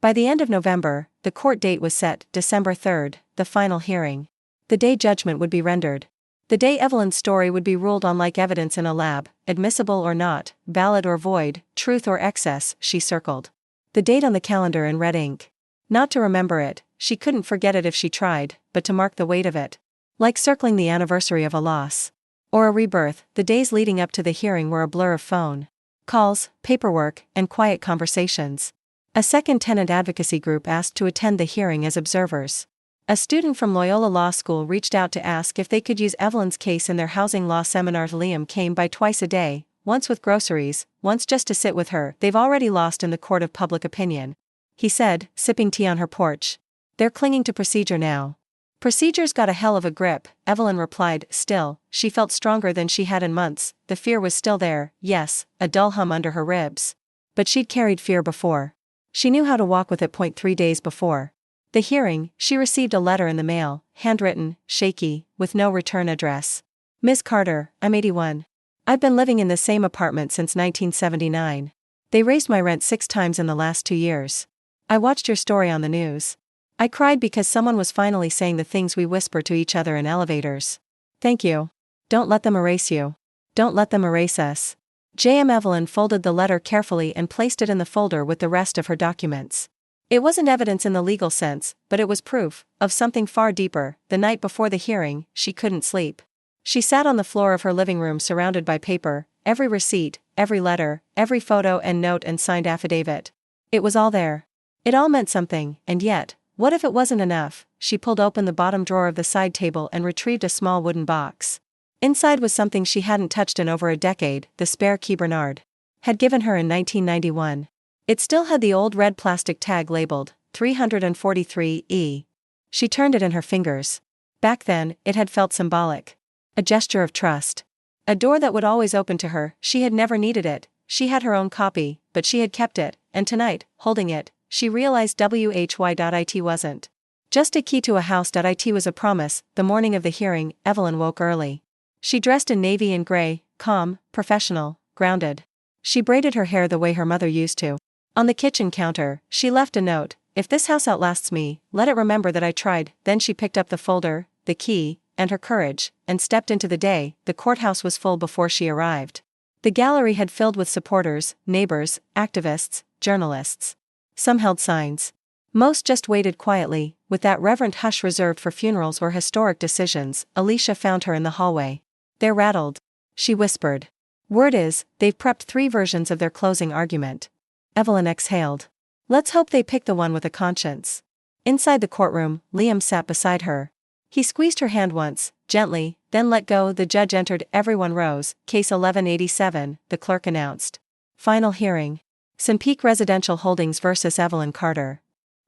By the end of November, the court date was set, December 3rd, the final hearing. The day judgment would be rendered. The day Evelyn's story would be ruled on like evidence in a lab, admissible or not, valid or void, truth or excess, she circled the date on the calendar in red ink. Not to remember it, she couldn't forget it if she tried, but to mark the weight of it. Like circling the anniversary of a loss. Or a rebirth, the days leading up to the hearing were a blur of phone calls, paperwork, and quiet conversations. A second tenant advocacy group asked to attend the hearing as observers. A student from Loyola Law School reached out to ask if they could use Evelyn's case in their housing law seminar. Liam came by twice a day, once with groceries, once just to sit with her. They've already lost in the court of public opinion, he said, sipping tea on her porch. They're clinging to procedure now. Procedure's got a hell of a grip, Evelyn replied. Still, she felt stronger than she had in months. The fear was still there, yes, a dull hum under her ribs. But she'd carried fear before. She knew how to walk with it. 3 days before the hearing, she received a letter in the mail, handwritten, shaky, with no return address. Ms. Carter, I'm 81. I've been living in the same apartment since 1979. They raised my rent 6 times in the last 2 years. I watched your story on the news. I cried because someone was finally saying the things we whisper to each other in elevators. Thank you. Don't let them erase you. Don't let them erase us. J.M. Evelyn folded the letter carefully and placed it in the folder with the rest of her documents. It wasn't evidence in the legal sense, but it was proof of something far deeper. The night before the hearing, she couldn't sleep. She sat on the floor of her living room surrounded by paper, every receipt, every letter, every photo and note and signed affidavit. It was all there. It all meant something, and yet, what if it wasn't enough? She pulled open the bottom drawer of the side table and retrieved a small wooden box. Inside was something she hadn't touched in over a decade, the spare key Bernard had given her in 1991. It still had the old red plastic tag labeled 343E. She turned it in her fingers. Back then, it had felt symbolic. A gesture of trust. A door that would always open to her. She had never needed it. She had her own copy, but she had kept it, and tonight, holding it, she realized why.it wasn't just a key to a house. It was a promise. The morning of the hearing, Evelyn woke early. She dressed in navy and gray, calm, professional, grounded. She braided her hair the way her mother used to. On the kitchen counter, she left a note, if this house outlasts me, let it remember that I tried. Then she picked up the folder, the key, and her courage, and stepped into the day. The courthouse was full before she arrived. The gallery had filled with supporters, neighbors, activists, journalists. Some held signs. Most just waited quietly, with that reverent hush reserved for funerals or historic decisions. Alicia found her in the hallway. They're rattled, she whispered. Word is, they've prepped 3 versions of their closing argument. Evelyn exhaled. Let's hope they pick the one with a conscience. Inside the courtroom, Liam sat beside her. He squeezed her hand once, gently, then let go. The judge entered. Everyone rose. Case 1187, the clerk announced. Final hearing. Sunpeak Residential Holdings versus Evelyn Carter.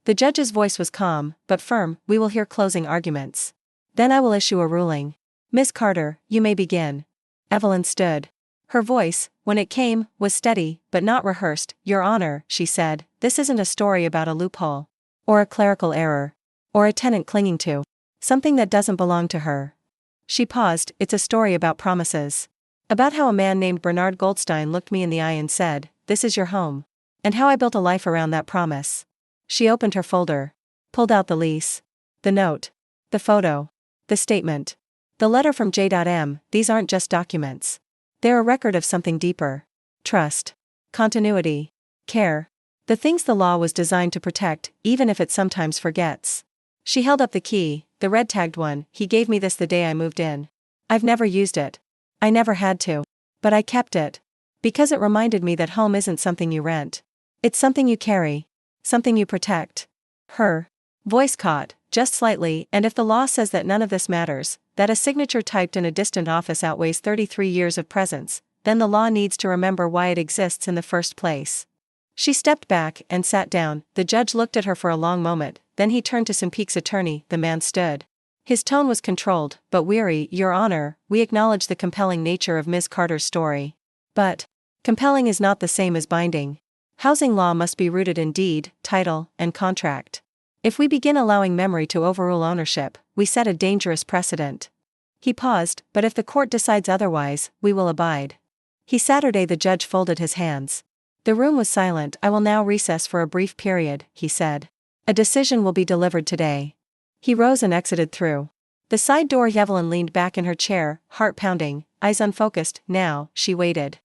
The judge's voice was calm, but firm. We will hear closing arguments. Then I will issue a ruling. Miss Carter, you may begin. Evelyn stood. Her voice, when it came, was steady, but not rehearsed. Your Honor, she said, this isn't a story about a loophole. Or a clerical error. Or a tenant clinging to something that doesn't belong to her. She paused. It's a story about promises. About how a man named Bernard Goldstein looked me in the eye and said, this is your home. And how I built a life around that promise. She opened her folder. Pulled out the lease. The note. The photo. The statement. The letter from J.M. These aren't just documents. They're a record of something deeper. Trust. Continuity. Care. The things the law was designed to protect, even if it sometimes forgets. She held up the key, the red-tagged one. He gave me this the day I moved in. I've never used it. I never had to. But I kept it. Because it reminded me that home isn't something you rent. It's something you carry. Something you protect. Her voice caught, just slightly, and if the law says that none of this matters, that a signature typed in a distant office outweighs 33 years of presence, then the law needs to remember why it exists in the first place. She stepped back and sat down. The judge looked at her for a long moment, then he turned to Sunpeak's attorney. The man stood. His tone was controlled, but weary. Your Honor, we acknowledge the compelling nature of Ms. Carter's story. But compelling is not the same as binding. Housing law must be rooted in deed, title, and contract. If we begin allowing memory to overrule ownership, we set a dangerous precedent. He paused, but if the court decides otherwise, we will abide. Saturday the judge folded his hands. The room was silent. I will now recess for a brief period, he said. A decision will be delivered today. He rose and exited through the side door. Evelyn leaned back in her chair, heart pounding, eyes unfocused. Now, she waited.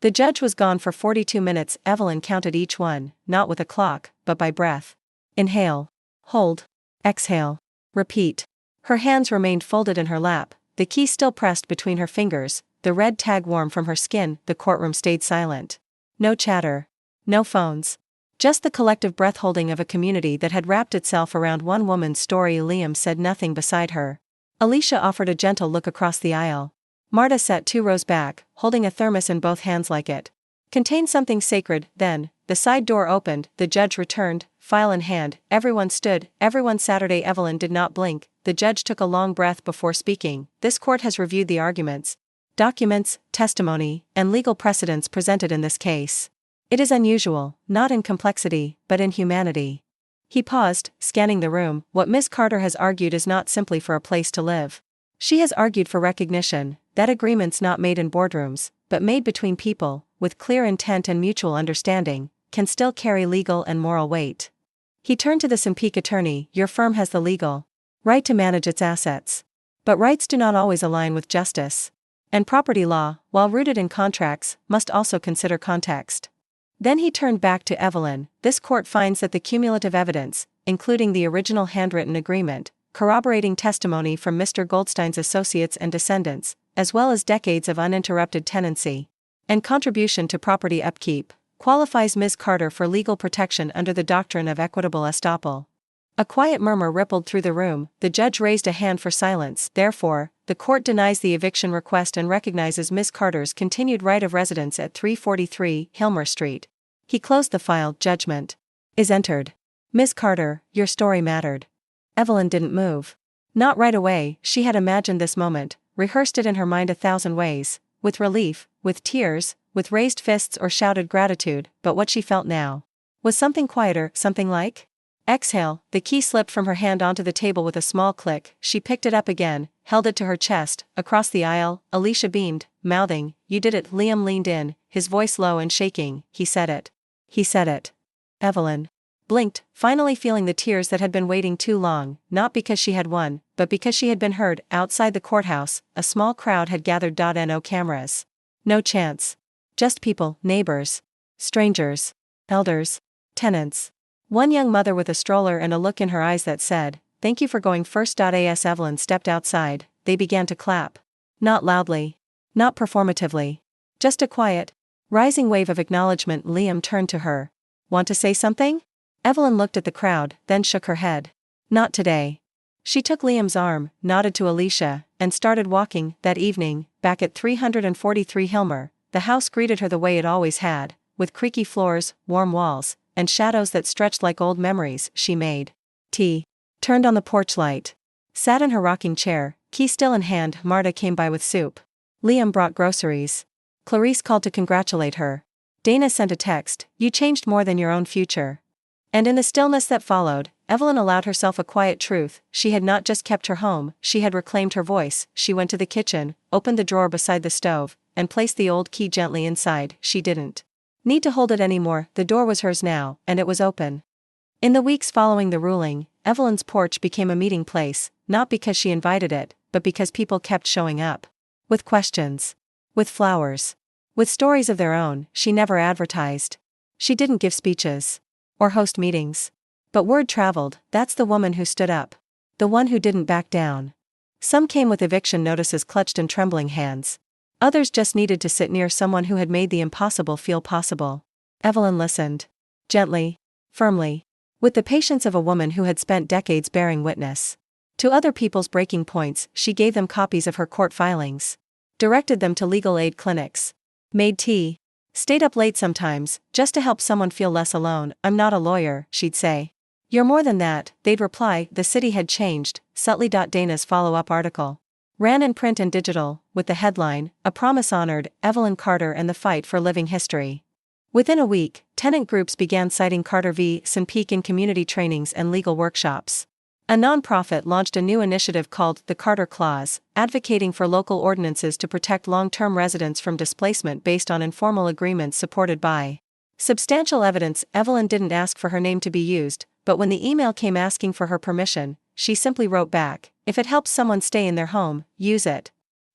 The judge was gone for 42 minutes. Evelyn counted each one, not with a clock, but by breath. Inhale. Hold. Exhale. Repeat. Her hands remained folded in her lap, the key still pressed between her fingers, the red tag warm from her skin. The courtroom stayed silent. No chatter. No phones. Just the collective breath-holding of a community that had wrapped itself around one woman's story. Liam said nothing beside her. Alicia offered a gentle look across the aisle. Marta sat 2 rows back, holding a thermos in both hands like it contained something sacred. Then, the side door opened, the judge returned, file in hand. Everyone stood. Everyone. Saturday. Evelyn did not blink. The judge took a long breath before speaking. This court has reviewed the arguments, documents, testimony, and legal precedents presented in this case. It is unusual, not in complexity, but in humanity. He paused, scanning the room. What Ms. Carter has argued is not simply for a place to live. She has argued for recognition, that agreements not made in boardrooms, but made between people, with clear intent and mutual understanding, can still carry legal and moral weight. He turned to the Simpeak attorney. Your firm has the legal right to manage its assets. But rights do not always align with justice. And property law, while rooted in contracts, must also consider context. Then he turned back to Evelyn. This court finds that the cumulative evidence, including the original handwritten agreement, corroborating testimony from Mr. Goldstein's associates and descendants, as well as decades of uninterrupted tenancy and contribution to property upkeep, qualifies Ms. Carter for legal protection under the doctrine of equitable estoppel. A quiet murmur rippled through the room. The judge raised a hand for silence. Therefore, the court denies the eviction request and recognizes Ms. Carter's continued right of residence at 343 Hilmer Street. He closed the file. Judgment is entered. Ms. Carter, your story mattered. Evelyn didn't move. Not right away. She had imagined this moment, rehearsed it in her mind 1,000 ways, with relief, with tears, with raised fists or shouted gratitude, but what she felt now was something quieter, something like exhale. The key slipped from her hand onto the table with a small click. She picked it up again, held it to her chest. Across the aisle, Alicia beamed, mouthing, "You did it." Liam leaned in, his voice low and shaking. He said it. He said it. Evelyn blinked, finally feeling the tears that had been waiting too long, not because she had won, but because she had been heard. Outside the courthouse, a small crowd had gathered. No cameras. No chance. Just people, neighbors, strangers, elders, tenants. One young mother with a stroller and a look in her eyes that said, "Thank you for going first." As Evelyn stepped outside, they began to clap. Not loudly. Not performatively. Just a quiet, rising wave of acknowledgement. Liam turned to her. Want to say something? Evelyn looked at the crowd, then shook her head. Not today. She took Liam's arm, nodded to Alicia, and started walking. That evening, back at 343 Hilmer, the house greeted her the way it always had, with creaky floors, warm walls, and shadows that stretched like old memories. She made tea, turned on the porch light, sat in her rocking chair, key still in hand. Marta came by with soup. Liam brought groceries. Clarice called to congratulate her. Dana sent a text, "You changed more than your own future." And in the stillness that followed, Evelyn allowed herself a quiet truth. She had not just kept her home, she had reclaimed her voice. She went to the kitchen, opened the drawer beside the stove, and placed the old key gently inside. She didn't need to hold it anymore. The door was hers now, and it was open. In the weeks following the ruling, Evelyn's porch became a meeting place, not because she invited it, but because people kept showing up. With questions. With flowers. With stories of their own. She never advertised. She didn't give speeches. Or host meetings. But word traveled. That's the woman who stood up. The one who didn't back down. Some came with eviction notices clutched in trembling hands. Others just needed to sit near someone who had made the impossible feel possible. Evelyn listened. Gently. Firmly. With the patience of a woman who had spent decades bearing witness to other people's breaking points. She gave them copies of her court filings. Directed them to legal aid clinics. Made tea. Stayed up late sometimes, just to help someone feel less alone. "I'm not a lawyer," she'd say. "You're more than that," they'd reply. The city had changed, subtly. Dana's follow-up article ran in print and digital, with the headline, "A Promise Honored, Evelyn Carter and the Fight for Living History." Within a week, tenant groups began citing Carter v. Simpeak in community trainings and legal workshops. A nonprofit launched a new initiative called the Carter Clause, advocating for local ordinances to protect long-term residents from displacement based on informal agreements supported by substantial evidence. Evelyn didn't ask for her name to be used, but when the email came asking for her permission, she simply wrote back, "If it helps someone stay in their home, use it."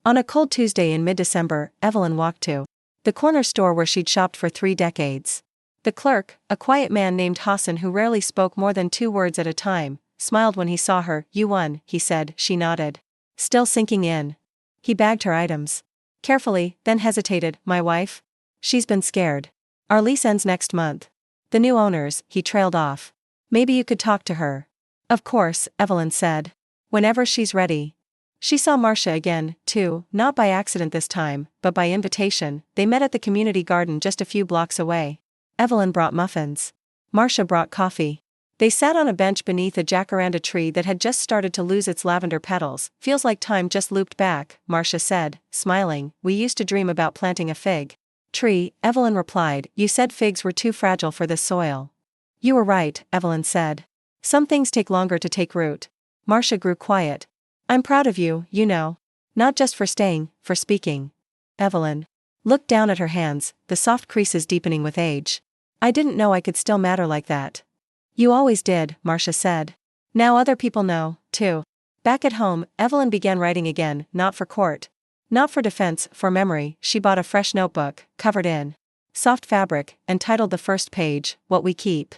On a cold Tuesday in mid-December, Evelyn walked to the corner store where she'd shopped for 3 decades. The clerk, a quiet man named Hassan who rarely spoke more than 2 words at a time, smiled when he saw her. "You won," he said. She nodded, still sinking in. He bagged her items carefully, then hesitated. "My wife? She's been scared. Our lease ends next month." "The new owners," he trailed off. "Maybe you could talk to her." "Of course," Evelyn said. "Whenever she's ready." She saw Marcia again, too, not by accident this time, but by invitation. They met at the community garden just a few blocks away. Evelyn brought muffins. Marcia brought coffee. They sat on a bench beneath a jacaranda tree that had just started to lose its lavender petals. "Feels like time just looped back," Marcia said, smiling. "We used to dream about planting a fig tree," Evelyn replied. "You said figs were too fragile for this soil." "You were right," Evelyn said. "Some things take longer to take root." Marcia grew quiet. "I'm proud of you, you know. Not just for staying, for speaking." Evelyn looked down at her hands, the soft creases deepening with age. "I didn't know I could still matter like that." "You always did," Marcia said. "Now other people know, too." Back at home, Evelyn began writing again, not for court. Not for defense, for memory. She bought a fresh notebook, covered in soft fabric, and titled the first page, "What We Keep."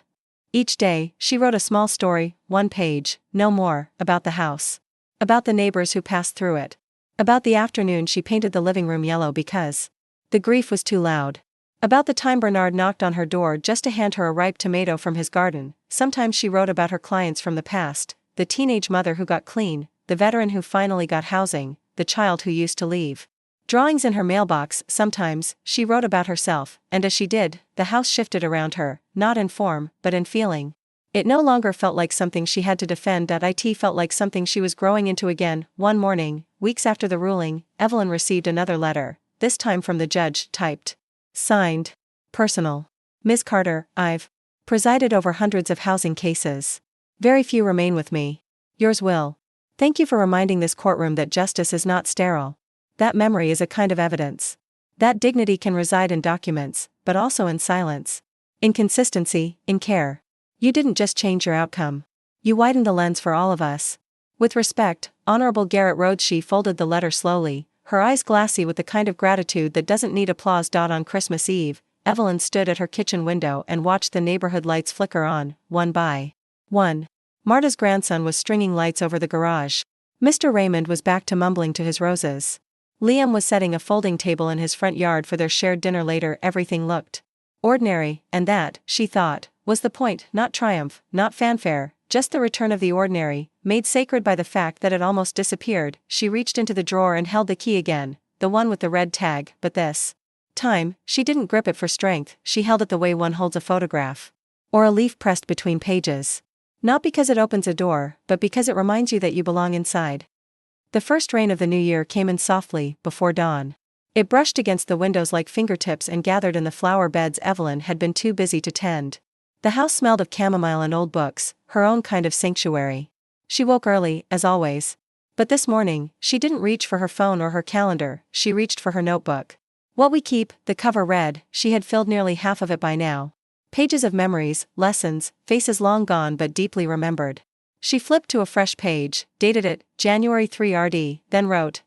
Each day, she wrote a small story, 1 page, no more, about the house. About the neighbors who passed through it. About the afternoon she painted the living room yellow because the grief was too loud. About the time Bernard knocked on her door just to hand her a ripe tomato from his garden. Sometimes she wrote about her clients from the past, the teenage mother who got clean, the veteran who finally got housing, the child who used to leave drawings in her mailbox. Sometimes, she wrote about herself, and as she did, the house shifted around her, not in form, but in feeling. It no longer felt like something she had to defend. It felt like something she was growing into again. One morning, weeks after the ruling, Evelyn received another letter, this time from the judge, typed. Signed. Personal. "Ms. Carter, I've presided over hundreds of housing cases. Very few remain with me. Yours will. Thank you for reminding this courtroom that justice is not sterile. That memory is a kind of evidence. That dignity can reside in documents, but also in silence. In consistency, in care. You didn't just change your outcome. You widened the lens for all of us. With respect, Honorable Garrett Rhodes." She folded the letter slowly, her eyes glassy with the kind of gratitude that doesn't need applause. On Christmas Eve, Evelyn stood at her kitchen window and watched the neighborhood lights flicker on, one by one. Marta's grandson was stringing lights over the garage. Mr. Raymond was back to mumbling to his roses. Liam was setting a folding table in his front yard for their shared dinner later. Everything looked ordinary, and that, she thought, was the point. Not triumph, not fanfare, just the return of the ordinary, made sacred by the fact that it almost disappeared. She reached into the drawer and held the key again, the one with the red tag, but this time, she didn't grip it for strength. She held it the way one holds a photograph. Or a leaf pressed between pages. Not because it opens a door, but because it reminds you that you belong inside. The first rain of the new year came in softly, before dawn. It brushed against the windows like fingertips and gathered in the flower beds Evelyn had been too busy to tend. The house smelled of chamomile and old books, her own kind of sanctuary. She woke early, as always. But this morning, she didn't reach for her phone or her calendar. She reached for her notebook. "What We Keep," the cover read. She had filled nearly half of it by now. Pages of memories, lessons, faces long gone but deeply remembered. She flipped to a fresh page, dated it, January 3 RD, then wrote,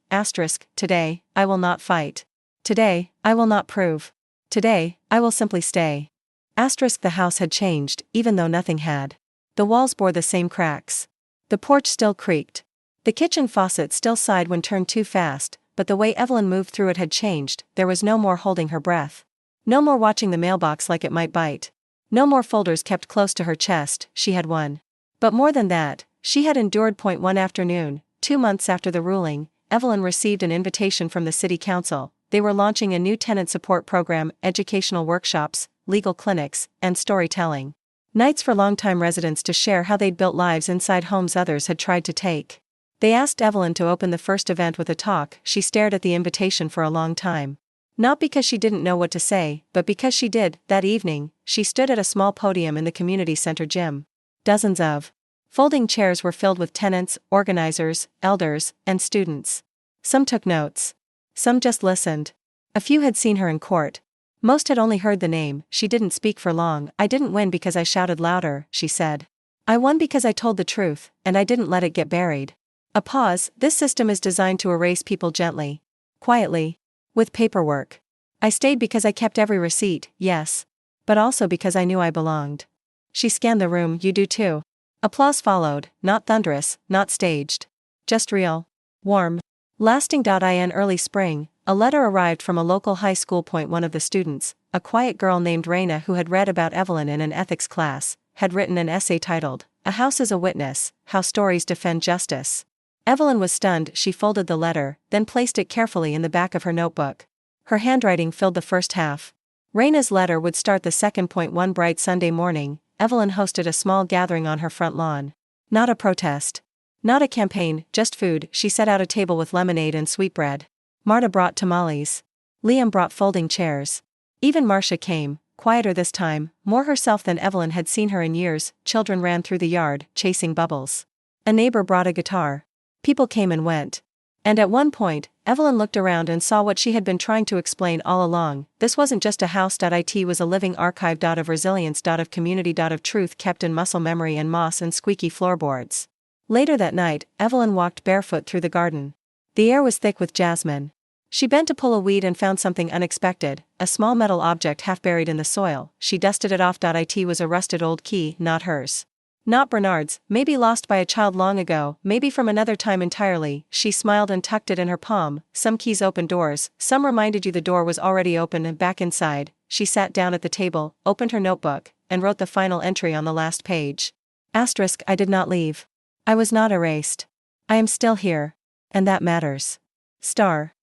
"Today, I will not fight. Today, I will not prove. Today, I will simply stay." The house had changed, even though nothing had. The walls bore the same cracks. The porch still creaked. The kitchen faucet still sighed when turned too fast, but the way Evelyn moved through it had changed. There was no more holding her breath. No more watching the mailbox like it might bite. No more folders kept close to her chest. She had won. But more than that, she had endured. One afternoon, 2 months after the ruling, Evelyn received an invitation from the city council. They were launching a new tenant support program, educational workshops, legal clinics, and storytelling nights for longtime residents to share how they'd built lives inside homes others had tried to take. They asked Evelyn to open the first event with a talk. She stared at the invitation for a long time. Not because she didn't know what to say, but because she did. That evening, she stood at a small podium in the community center gym. Dozens of Folding chairs were filled with tenants, organizers, elders, and students. Some took notes. Some just listened. A few had seen her in court. Most had only heard the name. She didn't speak for long. "I didn't win because I shouted louder," she said. "I won because I told the truth, and I didn't let it get buried." A pause. "This system is designed to erase people gently. Quietly. With paperwork. I stayed because I kept every receipt, yes. But also because I knew I belonged." She scanned the room. "You do too." Applause followed, not thunderous, not staged. Just real. Warm. Lasting. In early spring, a letter arrived from a local high school. One of the students, a quiet girl named Raina who had read about Evelyn in an ethics class, had written an essay titled, "A House is a Witness, How Stories Defend Justice." Evelyn was stunned. She folded the letter, then placed it carefully in the back of her notebook. Her handwriting filled the first half. Raina's letter would start the second. One bright Sunday morning, Evelyn hosted a small gathering on her front lawn. Not a protest. Not a campaign, just food. She set out a table with lemonade and sweetbread. Marta brought tamales. Liam brought folding chairs. Even Marcia came, quieter this time, more herself than Evelyn had seen her in years. Children ran through the yard, chasing bubbles. A neighbor brought a guitar. People came and went. And at one point, Evelyn looked around and saw what she had been trying to explain all along. This wasn't just a house. It was a living archive. Of resilience. Of community. Of truth kept in muscle memory and moss and squeaky floorboards. Later that night, Evelyn walked barefoot through the garden. The air was thick with jasmine. She bent to pull a weed and found something unexpected, a small metal object half buried in the soil. She dusted it off. It was a rusted old key, not hers. Not Bernard's, maybe lost by a child long ago, maybe from another time entirely. She smiled and tucked it in her palm. Some keys opened doors, some reminded you the door was already open. And back inside, she sat down at the table, opened her notebook, and wrote the final entry on the last page. Asterisk. I did not leave. I was not erased. I am still here. And that matters. Star.